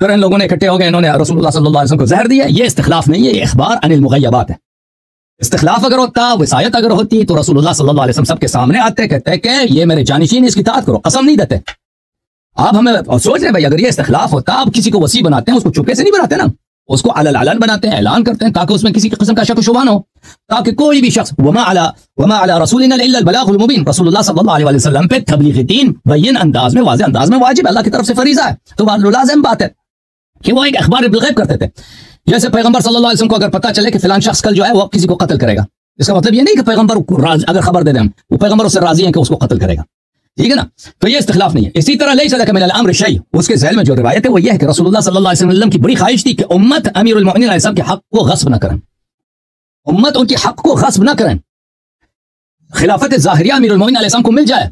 پھر ان لوگوں نے اکٹھے ہو گئے، انہوں نے رسول اللہ صلی اللہ علیہ وسلم کو زہر دیا۔ یہ استخلاف نہیں ہے، یہ اخبار عن المغیبات ہے۔ استخلاف اگر ہوتا، وصایت اگر ہوتی، تو رسول اللہ صلی اللہ علیہ وسلم سب کے سامنے آتے، کہتے کہ یہ میرے جانشین، اس کی اطاعت کرو، قسم نہیں دیتے۔ آپ ہمیں سوچ رہے ہیں بھائی، اگر یہ استخلاف ہوتا، آپ کسی کو وصی بناتے ہیں، اس کو چپکے سے نہیں بناتے نا، اس کو علن بناتے ہیں، اعلان کرتے ہیں، تاکہ اس میں کسی قسم کا شک و شبہ نہ ہو، تاکہ کوئی بھی شخص وما علی رسولنا الا البلاغ المبین، رسول اللہ صلی اللہ علیہ وسلم پہ تبلیغ دین بین انداز میں، واضح انداز میں واجب، اللہ کی طرف سے فریضہ ہے، تو لازم بات ہے کہ وہ ایک اخبار بالغیب کرتے تھے۔ جیسے پیغمبر صلی اللہ علیہ وسلم کو اگر پتہ چلے کہ فلان شخص کل جو ہے وہ کسی کو قتل کرے گا، اس کا مطلب یہ نہیں کہ پیغمبر اگر خبر دے دیں وہ پیغمبر اس سے راضی ہیں کہ اس کو قتل کرے گا، ٹھیک ہے نا، تو یہ استخلاف نہیں ہے۔ اسی طرح لیس لک من الامر شیء، اس کے ذیل میں جو روایت ہے وہ یہ ہے کہ رسول اللہ صلی اللہ علیہ وسلم کی بڑی خواہش تھی کہ امت امیر المؤمنین علیہ السلام کے حق کو غصب نہ کریں، امت ان کے حق کو غصب نہ کریں، خلافت ظاہریہ امیر المؤمنین علیہ السلام کو مل جائے،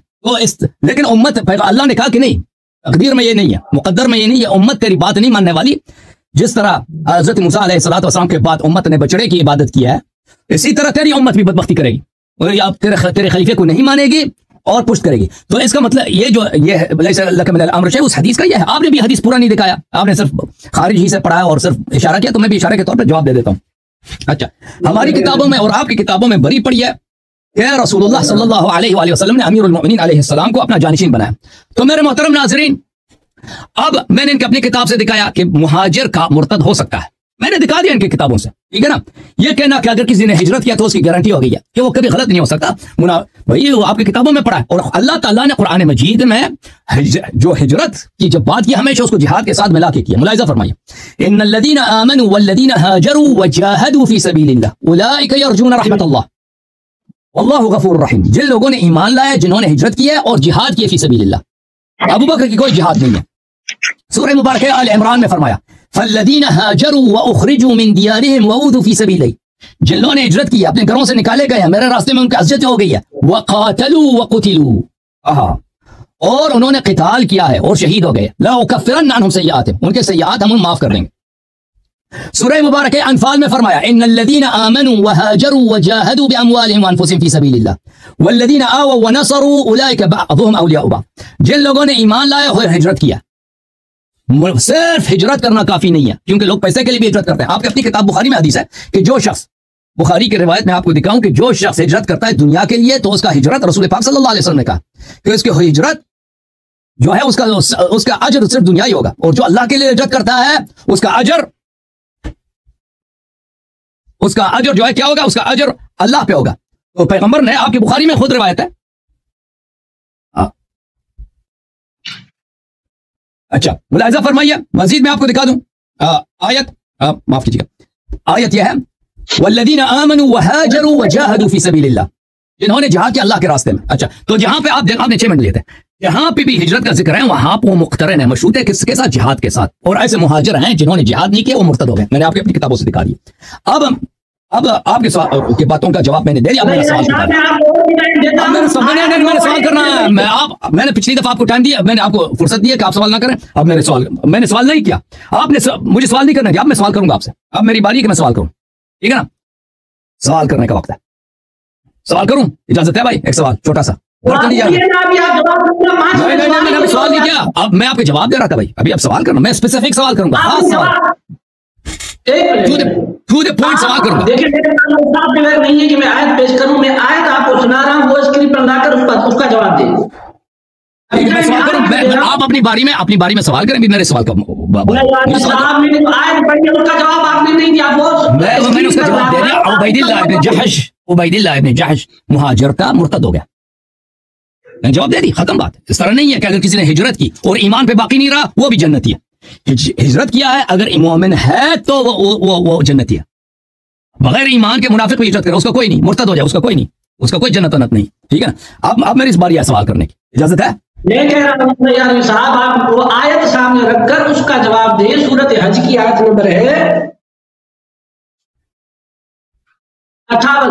لیکن امت، اللہ نے کہا کہ نہیں، تقدیر میں یہ نہیں ہے، مقدر میں یہ نہیں ہے، امت تیری بات نہیں ماننے والی۔ جس طرح حضرت موسیٰ علیہ السلام کے بعد امت نے بچڑے کی عبادت کی ہے، اسی طرح تیری امت بھی بدبختی کرے گی، اور تیرے خلیفے کو نہیں مانے گی اور پشت کرے گی۔ تو اس کا مطلب یہ لیس لک من الامر شیء، اس حدیث کا یہ ہے۔ آپ نے بھی حدیث پورا نہیں دکھایا، آپ نے صرف خارج ہی سے پڑھا اور صرف اشارہ کیا، تو میں بھی اشارے کے طور پر جواب دے دیتا ہوں۔ اچھا، ہماری کتابوں میں اور آپ کی کتابوں میں بری پڑی ہے کہ رسول اللہ صلی اللہ علیہ وآلہ وسلم نے امیر المؤمنین علیہ السلام کو اپنا جانشین بنایا۔ تو میرے محترم ناظرین، اب میں نے ان کی اپنی کتاب سے دکھایا کہ مہاجر کا مرتد ہو سکتا ہے، میں نے دکھا دیا ان کی کتابوں سے، ٹھیک ہے نا۔ یہ کہنا کہ اگر کسی نے ہجرت کیا تو اس کی گارنٹی ہو گئی ہے کہ وہ کبھی غلط نہیں ہو سکتا، بھائی وہ آپ کی کتابوں میں پڑھا ہے۔ اور اللہ تعالیٰ نے قرآن مجید میں جو ہجرت کی جب بات کی، ہمیشہ اس کو جہاد کے ساتھ ملا کے کیا۔ ملاحظہ فرمائیے، ان الذین آمنوا والذین ہاجروا وجاہدوا فی سبیل اللہ اولئک یرجون رحمت اللہ واللہ غفور رحیم۔ جن لوگوں نے ایمان لایا، جنہوں نے ہجرت کی ہے اور جہاد کی فی سبیل اللہ، ابو بکر کی کوئی جہاد نہیں ہے۔ سورہ مبارکہ آل عمران میں فرمایا فالذین ہاجروا واخرجوا من دیارہم واوذوا فی سبیلی، جن لوگوں نے ہجرت کی، اپنے گھروں سے نکالے گئے ہیں، میرے راستے میں ان کی اذیت ہو گئی ہے، وقاتلوا وقتلوا، اور انہوں نے قتال کیا ہے اور شہید ہو گئے، لاکفرن عنہم سیئاتہم، ان کے سیئات ہم معاف کر دیں گے۔ سورہ مبارکہ انفال میں فرمایا ان الذین آمنوا وهاجروا وجاهدوا باموالهم وانفسهم في سبیل اللہ والذین آووا ونصروا اولئک بعضهم اولیاء بعض، جن لوگوں نے ایمان لایا اور ہجرت کیا۔ صرف ہجرت کرنا کافی نہیں ہے، کیونکہ لوگ پیسے کے لیے بھی ہجرت کرتے ہیں۔ آپ کی اپنی کتاب بخاری میں حدیث ہے کہ جو شخص، بخاری کی روایت میں آپ کو دکھاؤں کہ جو شخص ہجرت کرتا ہے دنیا کے لیے، تو اس کا ہجرت، رسول پاک صلی اللہ علیہ وسلم نے کہا کہ اس کی ہجرت جو ہے اس کا اجر صرف دنیا ہی ہوگا، اور جو اللہ کے لیے ہجرت کرتا ہے اس کا اجر جو ہے کیا ہوگا، اس کا اجر اللہ پہ ہوگا۔ تو پیغمبر نے، آپ کی بخاری میں خود روایت ہے۔ اچھا، ملاحظہ فرمائیے، مزید میں آپ کو دکھا دوں آیت، معاف کیجیے گا، آیت یہ ہے والذین آمنوا وهاجروا وجاهدوا فی سبیل اللہ، جنہوں نے جہاد کیا اللہ کے راستے میں۔ اچھا، تو جہاں پہ آپ نے 6 منٹ لیے تھے، جہاں پہ بھی ہجرت کا ذکر ہے وہاں پہ وہ مقترن ہے، مشروط ہے کس کے ساتھ؟ جہاد کے ساتھ۔ اور ایسے مہاجر ہیں جنہوں نے جہاد نہیں کیا، وہ مرتد ہو گئے، میں نے آپ کی اپنی کتابوں سے دکھا دیا۔ اب آپ کے باتوں کا جواب میں نے دے دیا، میں نے سوال کرنا ہے، میں نے پچھلی دفعہ آپ کو ٹائم دیا، میں نے آپ کو فرصت دی ہے کہ آپ سوال نہ کریں۔ اب میں نے سوال نہیں کیا، آپ نے مجھے سوال نہیں کرنا دیا، اب میں سوال کروں گا آپ سے، اب میری باری ہے کہ میں سوال کروں، ٹھیک ہے نا؟ سوال کرنے کا وقت ہے، سوال کروں، اجازت ہے بھائی؟ ایک سوال چھوٹا سا، نہیں میں نے سوال نہیں کیا، اب میں آپ کو جواب دے رہا تھا بھائی، ابھی آپ سوال کرنا، میں اسپیسیفک سوال کروں گا، خاص سوال پوائنٹ سوال کروں گا۔ دیکھیں میرے نہیں ہے کہ میں آیت پیش کروں، میں آیت آپ کو سنا رہا ہوں، وہ اسکرین پر لا کر اس کا جواب دیں۔ میں سوال کروں، آپ اپنی باری میں سوال کریں، بھی میرے سوال کا آیت پڑھی، اس کا جواب آپ نے نہیں دیا، میں نے اس کا جواب دے دیا۔ عبید اللہ ابن جحش مہاجر کا مرتد ہو گیا، میں نے جواب دے دی، ختم بات۔ اس طرح نہیں ہے کہ اگر کسی نے ہجرت کی اور ایمان پہ باقی نہیں رہا وہ بھی جنتی ہے۔ ہجرت کیا ہے، اگر مومن ہے تو وہ جنتی ہے، بغیر ایمان کے منافق بھی ہجرت کرے اس کا کوئی نہیں، مرتد ہو جائے اس کا کوئی نہیں، اس کا کوئی جنت ونت نہیں، ٹھیک ہے نا؟ اب میری اس باری ہے سوال کرنے کی اجازت ہے؟ میں کہہ رہا ہوں یار صاحب، آپ وہ آیت سامنے رکھ کر اس کا جواب دیں۔ سورت حج کی آیت نمبر ہے 58،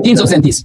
337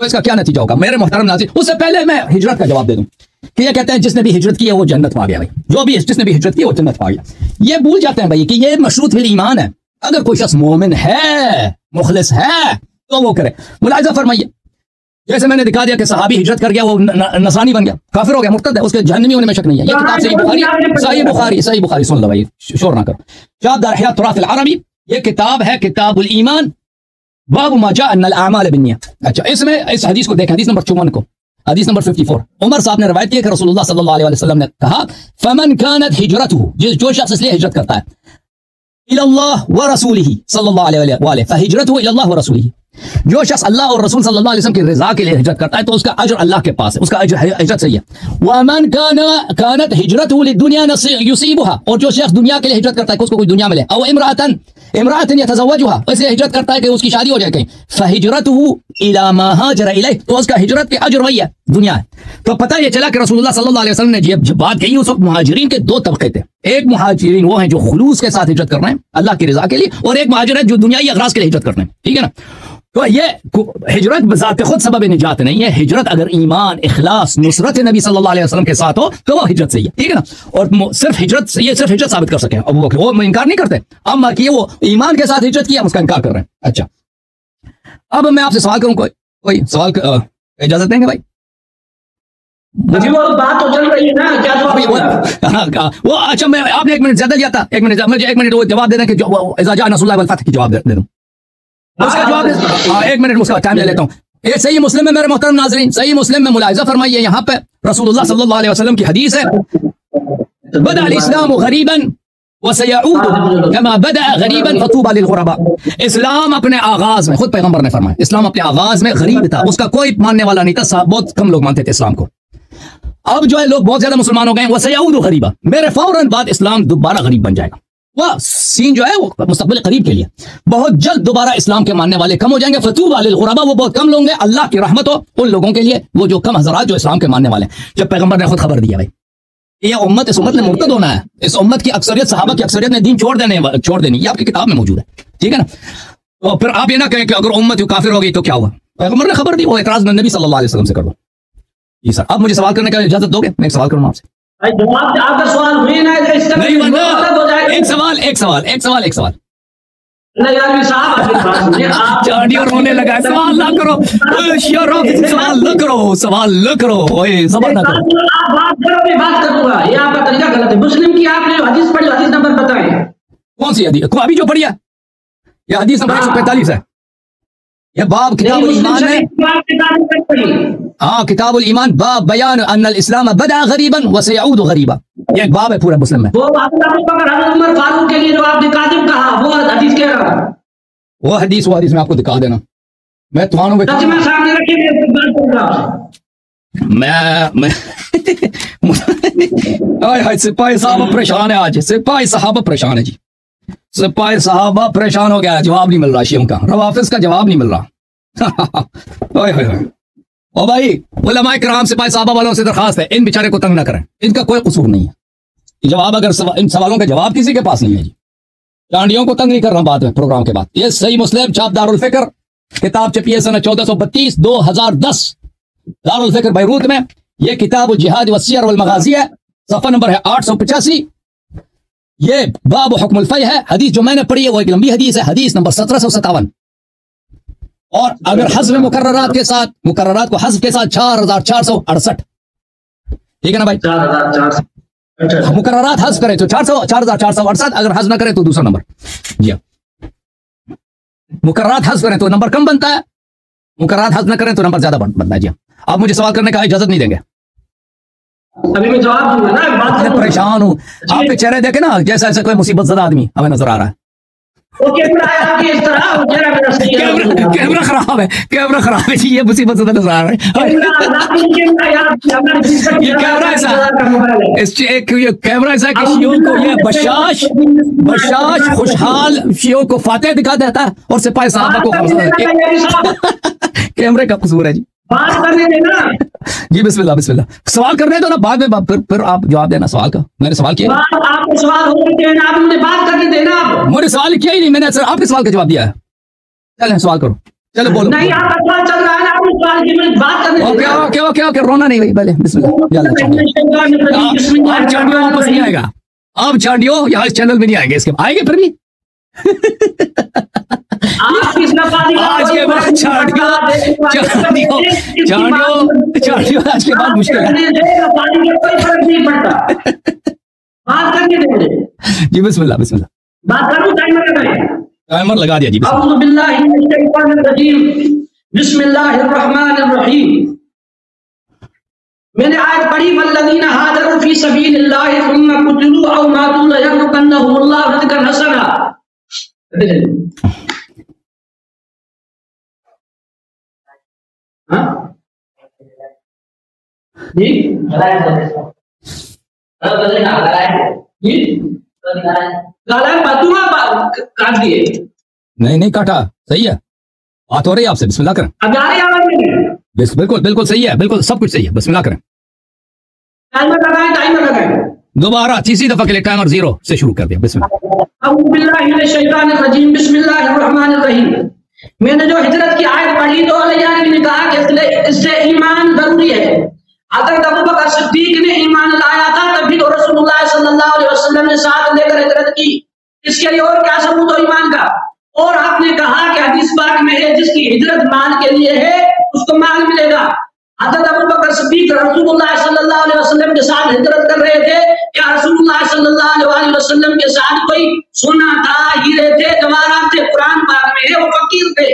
تو اس کا کیا نتیجہ ہوگا میرے محترم ناظرین؟ اس سے پہلے میں ہجرت کا جواب دے دوں کہ یہ کہتے ہیں جس نے بھی ہجرت کی ہے وہ جنت میں آ گیا بھائی، جو بھی جس نے بھی ہجرت کی ہے وہ جنت میں آ گیا. یہ بھول جاتے ہیں بھائی کہ یہ مشروط فی ایمان ہے. اگر کوئی شخص مومن ہے، مخلص ہے، تو وہ کرے. ملاحظہ فرمائیے، جیسے میں نے دکھا دیا کہ صحابی ہجرت کر گیا، وہ نصرانی بن گیا، کافر ہو گیا، مرتد ہے، اس کے جہنمی ہونے میں شک نہیں ہے. یہ کتاب صحیح بخاری سن لو بھائی، شور نہ کرو. شاد دار احیاء التراث العربی، یہ کتاب ہے کتاب الایمان، باب ما جاء ان الاعمال بالنیات. اچھا، اس میں اس حدیث کو دیکھیں، حدیث نمبر 54 کو، حدیث نمبر 54. عمر صاحب نے روایت کی ہے کہ رسول اللہ صلی اللہ علیہ وسلم نے کہا فمن كانت ہجرته، جو شخص اس لیے ہجرت کرتا ہے الى اللہ ورسولہ صلی اللہ علیہ وآلہ فہجرته الى اللہ ورسولہ، جو شخص اللہ اور رسول صلی اللہ علیہ وسلم کی رضا کے لیے ہجرت کرتا ہے تو اس کا اجر اللہ کے پاس ہے، اس کا اجر ہجرت صحیح ہے. ومن كانت هجرته للدنيا يصيبها، اور جو شخص دنیا کے لیے ہجرت کرتا ہے کہ اس کو کوئی دنیا ملے، او امرأة يتزوجها، اس لیے ہجرت کرتا ہے کہ اس کی شادی ہو جائے کہیں، فہجرته الى ما هاجر الیہ، تو اس کا ہجرت کے اجر وہی ہے، دنیا ہے. تو پتہ یہ چلا کہ رسول اللہ صلی اللہ علیہ وسلم نے جب بات کہی، اس وقت مہاجرین کے دو طبقے تھے. ایک مہاجرین وہ ہیں جو خلوص کے ساتھ ہجرت کر رہے ہیں اللہ کی رضا کے لیے، اور ایک مہاجر ہے جو دنیائی اغراض کے لیے ہجرت کرتے ہیں. ٹھیک ہے نا؟ تو یہ ہجرت بذات خود سبب نجات نہیں ہے. ہجرت اگر ایمان، اخلاص، نصرت نبی صلی اللہ علیہ وسلم کے ساتھ ہو تو وہ ہجرت صحیح ہے. ٹھیک ہے نا؟ اور صرف ہجرت، یہ صرف ہجرت ثابت کر سکے ابو بکر، وہ انکار نہیں کرتے، اما کہ وہ ایمان کے ساتھ ہجرت کیا، اس کا انکار کر رہے ہیں. اچھا، اب میں آپ سے سوال کروں، کوئی سوال اجازت دیں گے بھائی؟ وہ بات تو چل رہی ہے نا، کیا وہ اچھا، میں آپ نے 1 منٹ زیادہ دیا تھا، 1 منٹ مجھے 1 منٹ وہ جواب دے دیں کہ اذا جاء نصر اللہ والفتح کی جواب دے دوں اس کا جواب. 1 منٹ اس کا ٹائم لے لیتا ہوں. یہ صحیح مسلم میں، میرے محترم ناظرین، صحیح مسلم میں ملاحظہ فرمائیے، یہاں پہ رسول اللہ صلی اللہ علیہ وسلم کی حدیث ہے، بدأ الاسلام غریبا وسيعود كما بدأ غریبا فطوبى للغرباء. اسلام اپنے آغاز میں، خود پیغمبر نے فرمایا، اسلام اپنے آغاز میں غریب تھا، اس کا کوئی ماننے والا نہیں تھا، بہت کم لوگ مانتے تھے اسلام کو. اب جو ہے لوگ بہت زیادہ مسلمان ہو گئے ہیں، وسيعود غریبا، میرے فوراً بعد اسلام دوبارہ غریب بن جائے گا. وہ سین جو ہے وہ مستقبل قریب کے لیے، بہت جلد دوبارہ اسلام کے ماننے والے کم ہو جائیں گے. فطوبى للغرباء، وہ بہت کم لوگ ہیں، اللہ کی رحمت ہو ان لوگوں کے لیے، وہ جو کم حضرات جو اسلام کے ماننے والے ہیں. جب پیغمبر نے خود خبر دیا بھائی یہ امت، اس امت نے مرتد ہونا ہے، اس امت کی اکثریت، صحابہ کی اکثریت نے دین چھوڑ دینی، یہ آپ کی کتاب میں موجود ہے. ٹھیک ہے نا؟ تو پھر آپ یہ نہ کہیں کہ اگر امت کافر ہو گئی تو کیا ہوا، پیغمبر نے خبر دی، وہ اعتراض نبی صلی اللہ علیہ وسلم سے کر دو. جی سر، آپ مجھے سوال کرنے کا اجازت دو گے؟ میں ایک سوال کروں آپ سے. ایک سوال چاڑیوں رونے لگا ہے، سوال نہ کرو، سوال نہ کرو، زبر نہ کرو. بات کروں گا، یہ آپ کا طریقہ غلط ہے. مسلم کی آپ نے حدیث پڑھی، حدیث نمبر بتائیں. کون سی حدیث؟ ابھی جو پڑھی ہے یہ حدیث نمبر 145 ہے. یہ باب کتاب الایمان ہے. ہاں، کتاب الایمان، باب بیان ان الاسلام بدأ غریبا وسيعود غریبا، یہ ایک باب ہے پورا مسلم میں. وہ حضرت عمر فاروق کے لیے جو آپ نے کاذب کہا، وہ حدیث کہہ رہا ہوں. وہ حدیث میں آپ کو دکھا دینا. میں تمہاروں میں سامنے سپاہی صاحب پریشان ہے، آج سپاہی صحابہ پریشان ہے. جی سپاہی صحابہ پریشان ہو گیا ہے، جواب نہیں مل رہا شیعوں کا، روافض کا جواب نہیں مل رہا. او بھائی، علماء کرام سپاہی صحابہ والوں سے درخواست ہے، ان بیچارے کو تنگ نہ کریں، ان کا کوئی قصور نہیں ہے. جواب اگر ان سوالوں کا جواب کسی کے پاس نہیں ہے. جی چانڈیوں کو تنگ نہیں کر رہا بعد میں پروگرام کے بعد. یہ صحیح مسلم، چھاپ دارالفکر، کتاب چھپی ہے سنہ 1432 2010 دارالفکر بیروت میں. یہ کتاب الجہاد والسیر والمغازی ہے، صفحہ نمبر ہے 885. یہ باب حکم الفی ہے. حدیث جو میں نے پڑھی ہے وہ ایک لمبی حدیث ہے، حدیث نمبر 1757. اور اگر حذف مقررات کے ساتھ، مقررات کو حذف کے ساتھ 4468. ٹھیک ہے نا بھائی؟ 4468 مقررات حذف کرے تو 4468، اگر حذف نہ کرے تو دوسرا نمبر. جی مقررات حذف کریں تو نمبر کم بنتا ہے، مقررات حذف نہ کریں تو نمبر زیادہ بنتا ہے. جی آپ مجھے سوال کرنے کا اجازت نہیں دیں گے؟ ابھی میں جواب دوں گا نا. پریشان ہوں، آپ کے چہرے دیکھیں نا، جیسا ایسا کوئی مصیبت زدہ آدمی ہمیں نظر آ رہا ہے. کیمرہ خراب ہے، کیمرہ خراب ہے. یہ مصیبت زدہ نظر آ رہا ہے. یہ کیمرہ ایسا کہ شیعوں کو یہ بشاش خوشحال شیعوں کو فاتح دکھا دیتا ہے اور سپاہی صحابہ کو کیمرے کا قصور ہے. جی بات کرنے دینا. جی بسم اللہ بسم اللہ. سوال کرنے دو نا، بعد میں پھر آپ جواب دینا سوال کا. میں نے سوال کیا، آپ کو سوال ہو رہے ہیں، آپ نے بات کرنے دینا. مجھے سوال کیا ہی نہیں، میں نے آپ کے سوال کا جواب دیا ہے. چلیں سوال کرو، چلو بولو. نہیں، آپ کا سوال چل رہا ہے نا، آپ اوکے رونا نہیں بھائی، پہلے بسم اللہ. اب چانڈیو واپس نہیں آئے گا، اب چانڈیو یہاں اس چینل میں نہیں آئیں گے، اس کے آئیں گے پھر بھی. آج کے بعد چانڈیو آج کے بعد مشکل ہے. جی بسم اللہ بسم اللہ. ٹائمر لگا دیا جی. اعوذ باللہ من الشیطان الرجیم، بسم اللہ الرحمن الرحیم. میں نے آیت پڑھی والذین ہاجروا فی سبیل اللہ ثم قتلوا او ماتوا لیرزقنهم اللہ رزقا حسنا. نہیں کاٹا، صحیح ہے، بات ہو رہی ہے آپ سے. بسم اللہ کریں. بالکل بالکل صحیح ہے، بالکل سب کچھ صحیح ہے. بسم اللہ کریں. دوبارہ تیسری دفعہ کے لیے ٹائمر 0 سے شروع کر دیا. بسم اللہ. اعوذ باللہ من الشیطان الرجیم، بسم اللہ الرحمن الرحیم. میں نے جو ہجرت کی آیت پڑھی تو علیہ نے کہا کہ اس سے ایمان ضروری ہے. حضرت ابوبکر صدیق نے ایمان لایا تھا، تبھی تو رسول اللہ صلی اللہ علیہ وسلم نے ساتھ لے کر ہجرت کی. اس کے لیے اور کیا ثبوت ہو ایمان کا؟ اور آپ نے کہا کہ حدیث پاک میں ہے جس کی ہجرت مال کے لیے ہے اس کو مال ملے گا. حضرت ابوبکر صدیق رسول اللہ صلی اللہ علیہ وسلم کے ساتھ ہجرت کر رہے تھے. کیا رسول اللہ صلی اللہ علیہ وسلم کے ساتھ کوئی سونا تھا، ہیرے تھے، جواہرات تھے؟ قرآن پاک میں ہے وہ فقیر تھے.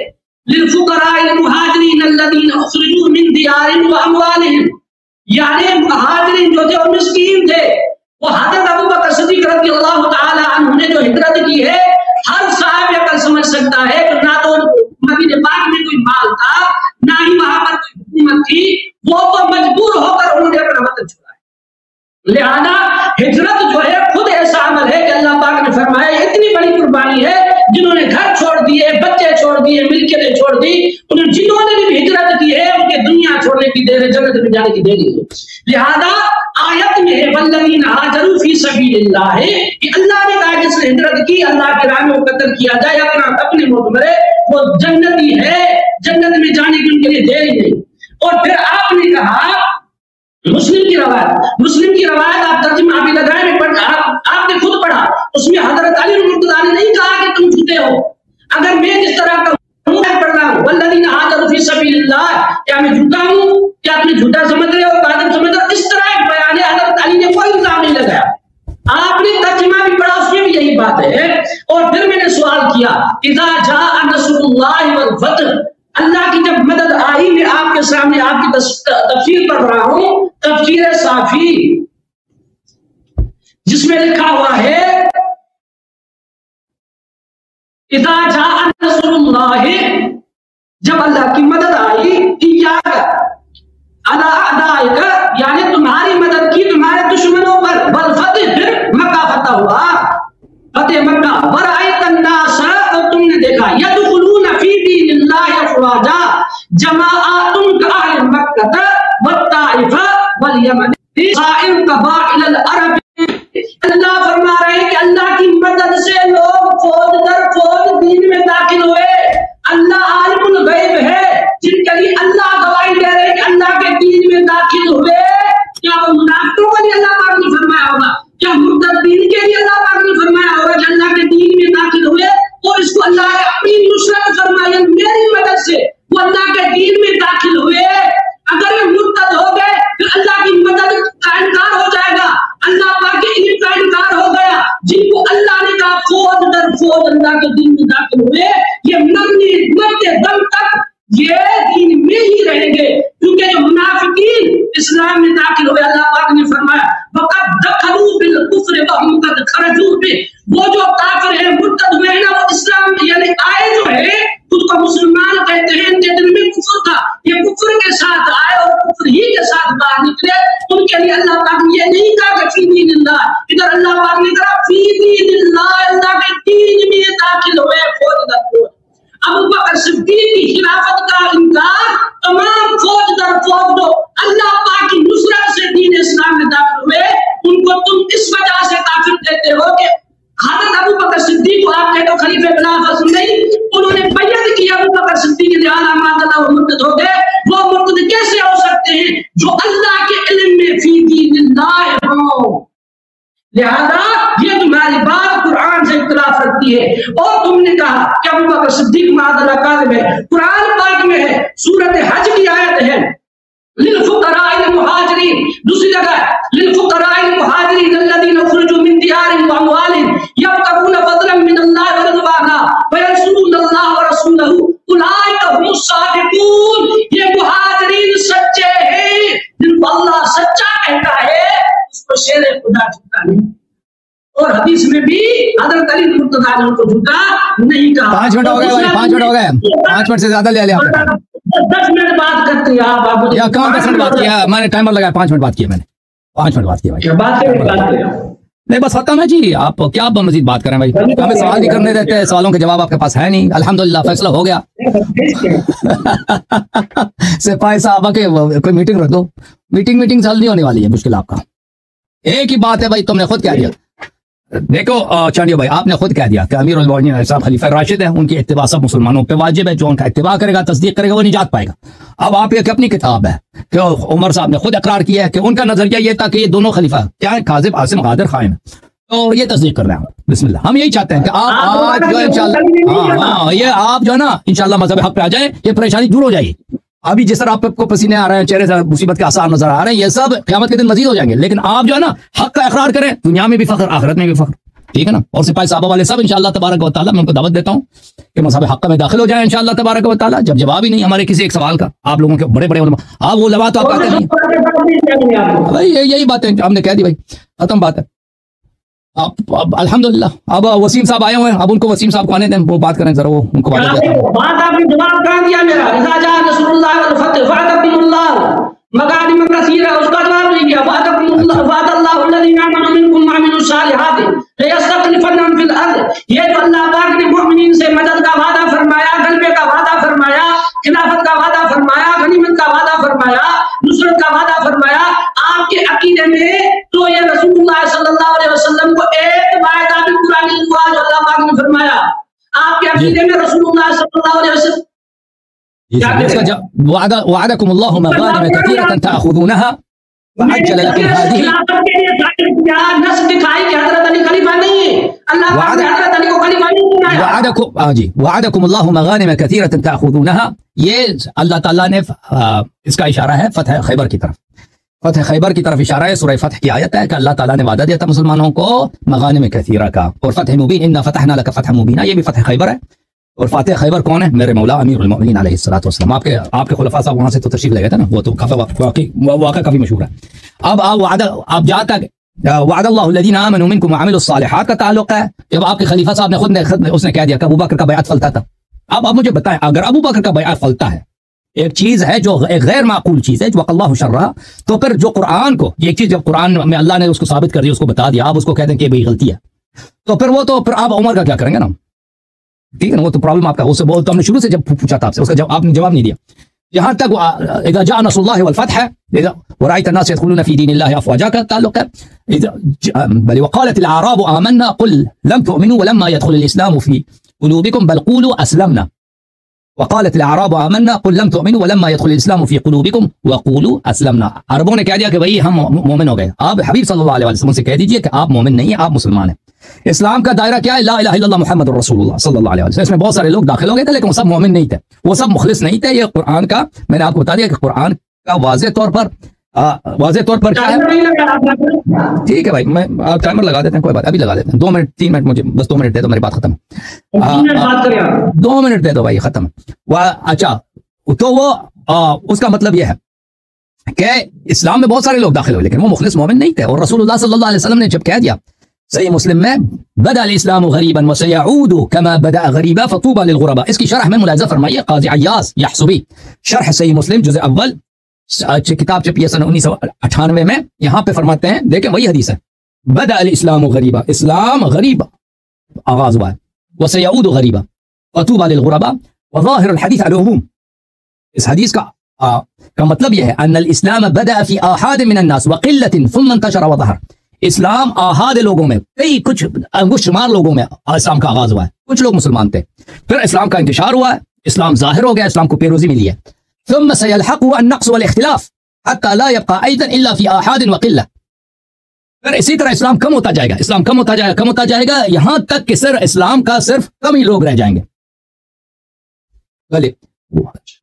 للفقراء المہاجرین الذین اخرجوا من دیارہم واموالہم، یعنی مہاجرین جو تھے وہ مسکین تھے. وہ حضرت ابوبکر صدیق رضی اللہ تعالی عنہ نے جو ہجرت کی ہے ہر صاحب عقل سمجھ سکتا ہے کہ نہ تو مدینہ پاک میں کوئی مال تھا، نہ ہی وہاں پر کوئی حکومت تھی، وہ تو مجبور ہو کر انہوں نے اپنا وطن چھوڑا ہے. لہذا ہجرت جو ہے خود ایسا عمل ہے کہ اللہ پاک نے فرمایا اتنی بڑی قربانی ہے. جنہوں نے گھر چھوڑ دیے، بچے چھوڑ دیے، ملکیتیں چھوڑ دی، جنہوں نے بھی ہجرت کی ہے ان کے دنیا چھوڑنے کی دیر ہے، جنت میں جانے کی دیر ہے. لہذا آیت میں ہے والذین ہاجروا فی سبیل اللہ، کہ اللہ نے کہا جس نے ہجرت کی اللہ کی راہ میں قتل کیا جائے اپنے موت مرے وہ جنتی ہے، جنت میں جانے کی ان کے لیے دیر ہی نہیں. اور پھر آپ نے کہا مسلم کی روایت آپ ترجمہ ابھی لگائے میں آپ نے خود پڑھا، اس میں حضرت علی مرتضیٰ نے نہیں کہا کہ تم جھوٹے ہو. اگر میں جس طرح کا پڑھ رہا ہوں والذین ہاجروا فی سبیل اللہ، کیا میں جھوٹا ہوں؟ کیا تم جھوٹا سمجھ رہے ہو، کاذب سمجھ رہے ہو؟ اس طرح ایک بیان ہے، حضرت علی نے کوئی الزام نہیں لگایا. آپ نے ترجمہ بھی پڑھا، اس میں بھی یہی بات ہے. اور پھر میں نے سوال کیا اذا جاء نصر اللہ والفتح، اللہ کی جب مدد آئی، میں آپ کے سامنے آپ کی تفسیر پڑھ رہا ہوں، تفسیر صافی، جس میں لکھا ہوا ہے اذا جاء نصر اللہ، جب اللہ کی مدد آئی، ایاک علی اعدائک، یعنی تمہاری مدد کی تمہارے دشمنوں پر، والفتح، پھر مکہ فتح ہوا، فتح مکہ، ورأیت الناس، اور تم نے دیکھا یدخلون فی دین اللہ افواجا، جماعات کأہل مکہ والطائف والیمن سائر قبائل العرب. اللہ فرما رہے ہیں کہ اللہ کی مدد سے لوگ فوج در فوج دین میں داخل ہوئے. اللہ عالم الغیب ہے، جن کے لیے اللہ گواہی دے رہے کہ اللہ کے دین میں داخل ہوئے. کیا وہ منافقوں کے لیے اللہ پاک نے فرمایا ہوگا؟ کیا مرتدین کے لیے اللہ پاک نے فرمایا ہوگا کہ اللہ کے دین میں داخل ہوئے؟ اور اس کو اللہ نے اپنی نصرت فرمائی، میری مدد سے وہ اللہ کے دین میں داخل ہوئے. اگر یہ مرتد ہو گئے پھر اللہ کی مدد کا انکار ہو جائے گا، اللہ پاک کے علم کا انکار ہو گیا. جن کو اللہ نے کہا فوج در فوج اللہ کے دین میں داخل ہوئے، یہ مرتے دم تک یہ دین میں ہی رہیں گے. کیونکہ جو منافقین اسلام میں داخل ہوئے، اللہ پاک نے فرمایا وَقَدْ دَخَلُوا بِالْكُفْرِ وَهُمْ قَدْ خَرَجُوا بِهِ، وہ جو کافر ہیں مرتد ہوئے ہیں نا، وہ اسلام یعنی آئے جو ہے خود کو مسلمان کہتے ہیں، ان کے دل میں کفر تھا، یہ کفر کے ساتھ آئے اور کفر ہی کے ساتھ باہر نکلے. ان کے لیے اللہ پاک نے یہ نہیں کہا کہ فی دین اللہ، ادھر اللہ پاک نے کہا فی دین اللہ، اللہ کے دین میں داخل ہوئے فوج در فوج. ابوبکر صدیق کی خلافت کا انکار، تمام فوج در فوج دو اللہ پاک کی نصرت سے دین اسلام میں داخل ہوئے، ان کو تم اس وجہ سے کافر کہتے ہو کہ حضرت ابوبکر صدیق کو آپ کہتے ہو خلیفہ خلافت نہیں، انہوں نے بیعت کی ابوبکر صدیق نے اعلیٰ ماد اللہ وہ مرتد ہو گئے. وہ لہذا یہ تمہاری بات قرآن سے اختلاف رکھتی ہے۔ اور تم نے کہا کہ ابو بکر صدیق معاذ اللہ کاذب ہے۔ قرآن پاک میں ہے، سورۃ حج کی آیت ہے للفقراء المہاجرین، دوسری جگہ للفقراء المہاجرین الذین اخرجوا من دیارہم واموالہم یبتغون فضلا من اللہ ورضوانا وینصرون اللہ ورسولہ اولئک هم الصادقون۔ یہ مہاجرین سچے ہیں جن کو اللہ سچا کہتا ہے، اس کو شیر خدا جھوٹا نہیں۔ اور حدیث میں بھی حضرت علی مرتضیٰ نے ان کو جھوٹا نہیں کہا۔ 5 منٹ ہو گئے بھائی، 5 منٹ ہو گئے، 5 منٹ سے زیادہ لے لیا آپ نے۔ 10 منٹ بات کرتے ہیں آپ یا کہاں 10 منٹ بات کیا؟ میں نے ٹائمر لگایا، 5 منٹ بات کیا میں نے، 5 منٹ بات کیا بھائی۔ بات نہیں بس ختم ہے جی، آپ کیا مزید بات کریں بھائی؟ ہمیں سوال نہیں کرنے دیتے، سوالوں کے جواب آپ کے پاس ہے نہیں۔ الحمدللہ فیصلہ ہو گیا۔ سپاہی صاحبہ کے کوئی میٹنگ رکھ دو، میٹنگ سال نہیں ہونے والی ہے، مشکل آپ کا ایک ہی بات ہے بھائی، تم نے خود کہہ دیا۔ دیکھو چانڈیو بھائی، آپ نے خود کہہ دیا کہ امیر المومنین صاحب خلیفہ راشد ہیں، ان کی اتباع سب مسلمانوں پہ واجب ہے، جو ان کا اتباع کرے گا، تصدیق کرے گا، وہ نجات پائے گا۔ اب آپ یہ اپنی کتاب ہے کہ عمر صاحب نے خود اقرار کیا ہے کہ ان کا نظریہ یہ تھا کہ یہ دونوں خلیفہ کیا ہے، کاذب، عاصم، غادر، خائن، تو یہ تصدیق کر رہے ہیں۔ بسم اللہ، ہم یہی چاہتے ہیں کہ آپ آج جو ہے انشاءاللہ یہ آپ جو ہے نا انشاءاللہ مذہب حق پہ آ جائیں، یہ پریشانی دور ہو جائے گی۔ ابھی جس طرح آپ کو پسینے آ رہے ہیں، چہرے سے مصیبت کے آثار نظر آ رہے ہیں، یہ سب قیامت کے دن مزید ہو جائیں گے، لیکن آپ جو ہے نا حق کا اقرار کریں، دنیا میں بھی فخر، آخرت میں بھی فخر، ٹھیک ہے نا۔ اور سپاہی صحابہ والے سب انشاءاللہ تبارک و تعالیٰ میں ان کو دعوت دیتا ہوں کہ مذہب حق میں داخل ہو جائیں انشاءاللہ تبارک و تعالیٰ۔ جب جواب ہی نہیں ہمارے کسی ایک سوال کا، آپ لوگوں کے بڑے بڑے علماء، آپ وہ لبا تو آپ کہتے نہیں بھائی، یہی بات ہے، ہم نے کہہ دی بھائی، ختم بات ہے۔ اب الحمدللہ اب وسیم صاحب آئے ہوئے ہیں، اب ان کو وسیم صاحب کو آنے دیں، وہ بات کریں ذرا، وہ ان کو بات آپ نے جواب کہاں دیا میرا؟ اذا جاء نصر اللہ والفتح فاعتقم اللہ مغانم کثیرہ، اس کا جواب نہیں دیا۔ فاعتقم اللہ وعد اللہ الذین آمنوا منکم وعملوا الصالحات لیستخلفنہم فی الارض۔ یہ جو اللہ پاک نے مومنین سے مدد کا وعدہ فرمایا، غلبے کا وعدہ فرمایا، خلافت کا وعدہ فرمایا، غنیمت کا وعدہ فرمایا، نصرت کا وعدہ فرمایا، آپ کے عقیدے میں تو یہ رسول اللہ صلی اللہ علیہ وسلم کو ایک وعدہ بھی پورا نہیں ہوا جو اللہ پاک نے فرمایا۔ آپ کے عقیدے میں رسول اللہ صلی اللہ علیہ وسلم وعدكم الله مغانم كثيرة تأخذونها وعجل لكم هذه وعدكم الله مغانم كثيرة تأخذونها، یہ اللہ تعالیٰ نے اس کا اشارہ ہے فتح خیبر کی طرف، فتح خیبر کی طرف اشارہ ہے۔ سورہ فتح کی آیت ہے کہ اللہ تعالیٰ نے وعدہ دیا تھا مسلمانوں کو مغانم کثیرہ کا، اور فتح مبین، انا فتحنا لک فتح مبینا، یہ بھی فتح خیبر ہے۔ اور فاتح خیبر کون ہے؟ میرے مولا امیر المومنین علیہ الصلوۃ والسلام۔ آپ کے خلفاء صاحب وہاں سے تو تشریف لے گئے تھے نا، وہ تو واقعہ کافی مشہور ہے۔ اب آپ جہاں تک وعد اللہ الذین آمنوا منکم وعملوا الصالحات کا تعلق ہے، جب آپ کے خلیفہ صاحب نے خود اس نے کہہ دیا کہ ابو بکر کا بیعت فلتا تھا۔ اب مجھے بتائیں، اگر ابو بکر کا بیعت فلتا ہے، ایک چیز ہے جو ایک غیر معقول چیز ہے، جو اللہ شرع، تو پھر جو قرآن کو یہ چیز جب قرآن میں اللہ نے اس کو ثابت کر دیا، اس کو بتا دیا، آپ اس کو کہہ دیں کہ یہ بھائی غلطی ہے، تو پھر وہ تو پھر آپ عمر کا کیا کریں گے نا؟ ٹھیک ہے نا، وہ تو پرابلم آپ کا، اس سے بہت ہم نے شروع سے جب پوچھا تھا آپ سے، اس کا آپ نے جواب نہیں دیا۔ یہاں تک اذا جاء نصر اللہ والفتح ورأيت الناس يدخلون في دين الله افواجا کا تعلق ہے۔ بل وقالت الاعراب آمنا قل لم تؤمنوا ولما يدخل الاسلام في قلوبكم بل قولوا اسلمنا، وقالت الاعراب آمنا قل لم تؤمنوا ولما يدخل الاسلام في قلوبكم وقولوا اسلمنا۔ عربوں نے کہہ دیا کہ بھئی ہم مومن ہو گئے۔ آپ حبیب صلی اللہ علیہ وسلم سے کہہ دیجئے کہ آپ مومن نہیں ہیں، آپ مسلمان ہیں۔ اسلام کا دائرہ کیا ہے؟ لا الہ الا اللہ محمد رسول اللہ صلی اللہ علیہ وسلم۔ اس میں بہت سارے لوگ داخل ہو گئے تھے، لیکن وہ سب مومن نہیں تھے، وہ سب مخلص نہیں تھے۔ یہ قرآن کا میں نے آپ کو بتا دیا کہ قرآن کا واضح طور پر کیا ہے۔ ٹھیک ہے بھائی، میں آپ ٹائمر لگا دیتے ہیں، کوئی بات، ابھی لگا دیتے ہیں، 2 منٹ 3 منٹ، مجھے بس 2 منٹ دے دو، میری بات ختم ہے۔ 2 منٹ دے دو بھائی، ختم۔ اچھا، تو وہ اس کا مطلب یہ ہے کہ اسلام میں بہت سارے لوگ داخل ہوئے، لیکن وہ مخلص مومن نہیں تھے۔ اور رسول اللہ صلی اللہ علیہ وسلم نے جب کہہ دیا صحیح مسلم میں بدأ الاسلام غریبا وسيعود كما بدأ غریبا فطوبى للغرباء، اس کی شرح میں ملاحظہ فرمائیے قاضی عیاض یحسبی، شرح صحیح مسلم جزء اول، کتاب چھپی ہے سن 1998 میں، یہاں پہ فرماتے ہیں، دیکھیں وہی حدیث ہے، بدأ الاسلام غریبا، اسلام غریب آغاز ہوا ہے، وسيعود غریبا فطوبى للغرباء، وظاہر الحدیث العموم، اس حدیث کا مطلب یہ ہے ان الاسلام بدأ في آحاد من الناس وقلة ثم انتشر وظهر، اسلام آحاد لوگوں میں، کئی کچھ انگشت شمار لوگوں میں اسلام کا آغاز ہوا ہے، کچھ لوگ مسلمان تھے، پھر اسلام کا انتشار ہوا ہے، اسلام ظاہر ہو گیا، اسلام کو پیروزی ملی ہے، ثم سيلحقه النقص والاختلاف حتى لا يبقى ايضا الا في آحاد وقلة، پھر اسی طرح اسلام کم ہوتا جائے گا، اسلام کم ہوتا جائے گا یہاں تک کہ صرف اسلام کا صرف کم ہی لوگ رہ جائیں گے.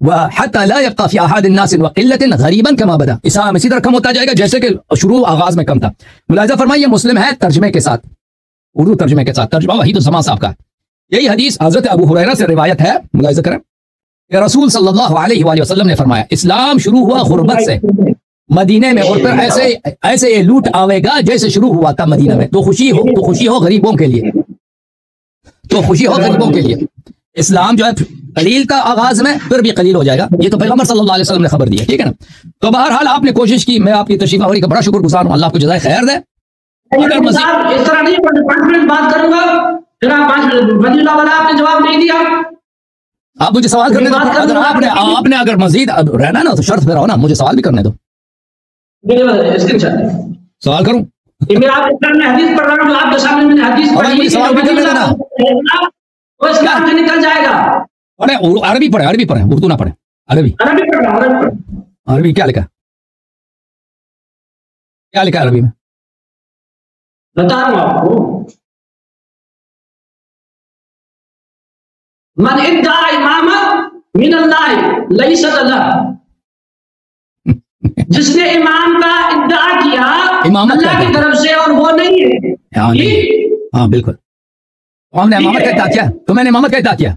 وحتى لا يبقى في احد الناس وقلة غريبا كما بدا. اسلام اسی طرح کم ہوتا جائے گا جیسے کہ شروع آغاز میں کم تھا. ملاحظہ فرمائیے مسلم ہے ترجمے کے ساتھ، اردو ترجمے کے ساتھ، ترجمہ وحید الزمان صاحب کا. یہی حدیث حضرت ابو ہریرہ سے روایت ہے، ملاحظہ کریں کہ رسول صلی اللہ علیہ وآلہ وسلم نے فرمایا اسلام شروع ہوا غربت سے مدینے میں، اور پھر ایسے یہ لوٹ آئے گا جیسے شروع ہوا تھا مدینہ میں. تو خوشی ہو غریبوں کے لیے، تو خوشی ہو غریبوں کے لیے. اسلام جو ہے قلیل کا آغاز میں، پھر بھی قلیل ہو جائے گا. یہ تو پیغمبر صلی اللہ علیہ وسلم نے خبر دی ہے، ٹھیک ہے نا. تو بہرحال آپ نے کوشش کی، میں آپ کی تشریف آوری کا بڑا شکر گزار ہوں، اللہ آپ کو جزائے خیر دے. اگر مزید اس طرح نہیں 5 منٹ بات کروں گا، پھر آپ 5 منٹ ولی اللہ والا آپ نے جواب نہیں دیا. آپ مجھے سوال کرنے دو. اگر آپ نے اگر مزید رہنا نا تو شرط پہ رہو نا، مجھے سوال بھی کرنے دو. سوال کروں؟ میں آپ کے سامنے حدیث پڑھ رہا ہوں، آپ کے سامنے میں نے حدیث پڑھی، مجھے سوال بھی کرنے دینا. وہ اسلام سے نکل جائے گا. عربی پڑھیں، اردو نہ پڑھیں. عربی پڑھ رہا ہوں. عربی کیا لکھا ہے عربی میں؟ بتا رہا ہوں آپ کو. من ادعا امامت من اللہ لیست اللہ، جس نے امام کا ادعا کیا اللہ کی طرف سے اور وہ نہیں ہے. ہاں بالکل. ہم نے امامت کا ادعا کیا، تو میں نے امامت کا ادعا کیا.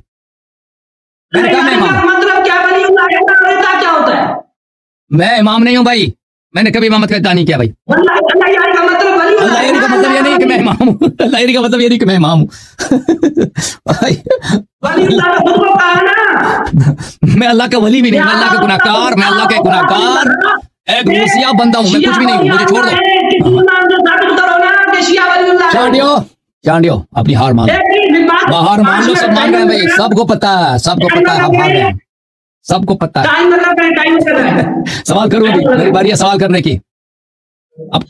میں نے کہا میں امام، مطلب کیا ولی اللہ کیا ہوتا ہے؟ میں امام نہیں ہوں بھائی، میں نے کبھی امامت کا ادعا نہیں کیا بھائی. اللہ کا مطلب ولی اللہ کا مطلب یہ نہیں کہ میں امام ہوں، اللہ کا مطلب یہ نہیں کہ میں امام ہوں. ولی اللہ کا خود کو کہا نا، میں اللہ کا ولی بھی نہیں، میں اللہ کا گناہ گار، میں اللہ کا گناہ گار ایک روسیہ بندہ ہوں، میں کچھ بھی نہیں ہوں، مجھے چھوڑ دو. چانڈیو اپنی ہار مان لو، ہار مان لو. سب مان رہے ہیں بھائی، سب کو پتا ہے، سب کو پتا ہے ہم ہار رہے ہیں، سب کو پتا ہے. سوال کرو ابھی، میری باری ہے سوال کرنے کی. اب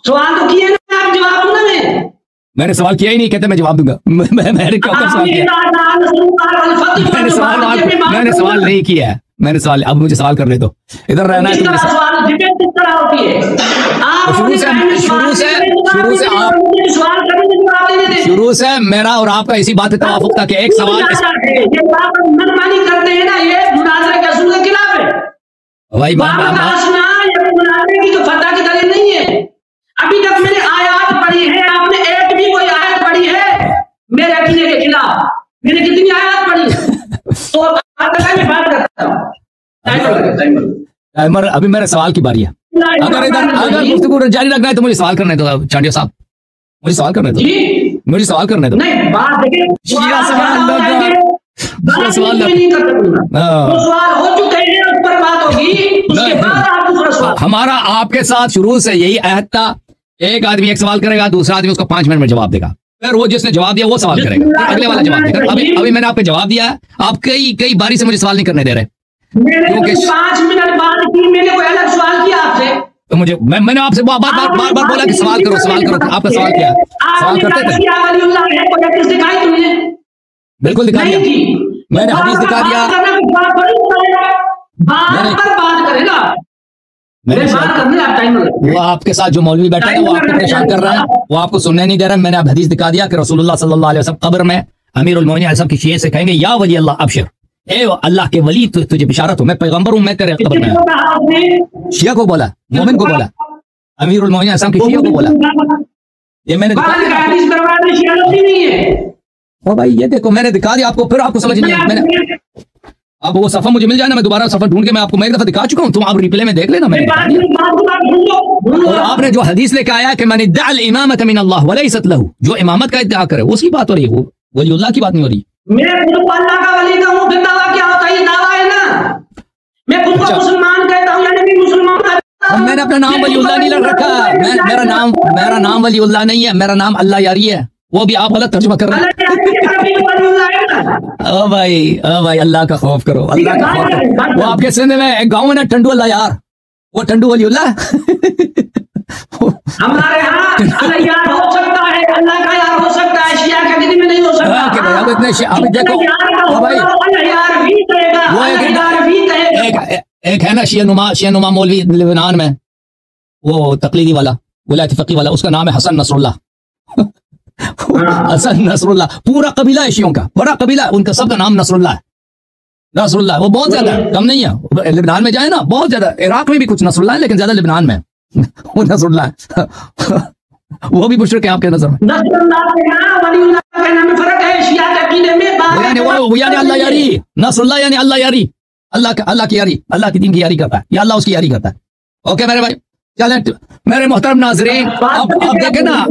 سوال تو کیے نا، آپ جواب دوں نا. میں نے سوال کیا ہی نہیں، کہتے میں جواب دوں گا. میں نے سوال کیا، میں نے سوال نہیں کیا ہے، میں نے سوال، اب مجھے سوال کرنے دو. ادھر رہنا ہے شروع سے میرا اور آپ کا اسی بات توافق تھا کہ ایک سوال بھائی فتح کی دلیل نہیں ہے. ابھی تک میں نے آیات پڑھی ہے، آپ نے ایک بھی کوئی آیت پڑھی ہے میرے عقیدے کے خلاف؟ میں نے کتنی آیات پڑھی؟ تو بات کرتا ہوں. ابھی میرے سوال کی باری ہے. اگر گفتگو جاری رکھنا ہے تو مجھے سوال کرنے دو. چانڈیو صاحب مجھے سوال کرنے دو، مجھے سوال کرنے دو. ہمارا آپ کے ساتھ شروع سے یہی عہد تھا، ایک آدمی ایک سوال کرے گا، دوسرا آدمی اس کو 5 منٹ میں جواب دے گا، پھر وہ جس نے جواب دیا وہ سوال کرے گا، اگلے والا جواب دے گا. ابھی میں نے آپ کو جواب دیا ہے، آپ کئی باری سے مجھے سوال نہیں کرنے دے رہے. 5 منٹ بعد کی میں نے کوئی الگ سوال کیا آپ سے، تو مجھے میں نے آپ سے بار بولا کہ سوال کرو. آپ کا سوال کیا سوال کرتے تھے؟ بالکل دکھا دیا، میں نے حدیث دکھا دیا. وہ آپ کے ساتھ جو مولوی بیٹھا ہے وہ آپ کو پریشان کر رہا ہے، وہ آپ کو سننے نہیں دے رہا. میں نے اب حدیث دکھا دیا کہ رسول اللہ صلی اللہ علیہ وسلم قبر میں امیر المومنین علیہ السلام کی شیعہ سے کہیں گے یا ولی اللہ ابشر، اے اللہ کے ولی تجھے بشارت ہو، میں پیغمبر ہوں، میں تیرے قبر میں ہوں. شیعہ کو بولا، مومن کو بولا، امیر المومنین علیہ السلام کی شیعہ کو بولا. یہ میں نے بھائی یہ دیکھو میں نے دکھا دیا آپ کو، پھر آپ کو سمجھ نہیں آیا. میں نے اب وہ صفحہ مجھے مل جائے نا، میں دوبارہ صفحہ ڈھونڈ کے میں آپ کو ایک دفعہ دکھا چکا ہوں، تم آپ ریپلے میں دیکھ لینا. میں نے اور آپ نے جو حدیث لے کے آیا کہ من ادعى الامامۃ من اللہ وليست له، جو امامت کا ادعا کرے اس کی بات ہو رہی ہے، وہ ولی اللہ کی بات نہیں ہو رہی. میں خود کو اللہ کا ولی کہوں پھر دعویٰ کیا ہوتا ہے؟ یہ دعویٰ ہے نا. میں خود کو مسلمان کہتا ہوں یعنی کہ مسلمان. میں نے اپنا نام ولی اللہ نہیں رکھا، میرا نام ولی اللہ نہیں ہے، میرا نام اللہ یاری ہے. وہ بھی آپ غلط ترجمہ کر رہے ہیں. او بھائی اللہ کا خوف کرو، اللہ کا خوف کرو. وہ آپ کے سندھ میں ایک گاؤں ہے نا ٹنڈو اللہ یار، وہ ٹنڈو ولی اللہ. ہمارے ہاں اللہ یار ہو سکتا ہے، اللہ کا یار ہو سکتا ہے، شیعہ کا کسی میں نہیں ہو سکتا. اب اتنے اب دیکھو ایک ہے نا شیعہ نما مولوی لبنان میں، وہ تقلیدی والا، ولایت فقیہ والا، اس کا نام ہے حسن نصر اللہ حسن نصر اللہ، پورا قبیلہ ہے شیعوں کا، بڑا قبیلہ ہے ان کا، سب کا نام نصر اللہ ہے، نصر اللہ، وہ بہت زیادہ ہے، کم نہیں ہے، لبنان میں جائے نا بہت زیادہ، عراق میں بھی کچھ نصر اللہ ہے لیکن زیادہ لبنان میں وہ نصر اللہ ہے وہ بھی مشرک ہے آپ کے نظر میں، نصر اللہ کے نام ولی اللہ کے نام میں فرق ہے، شیعہ کے عقیدے میں یعنی اللہ یاری، نصر اللہ یعنی اللہ یاری، اللہ کی یاری، اللہ کی دین کی یاری کرتا ہے، یا اللہ اس کی یاری کرتا ہے. اوکے میرے بھائی، چلیں میرے محترم ناظرین، اب دیکھیں نا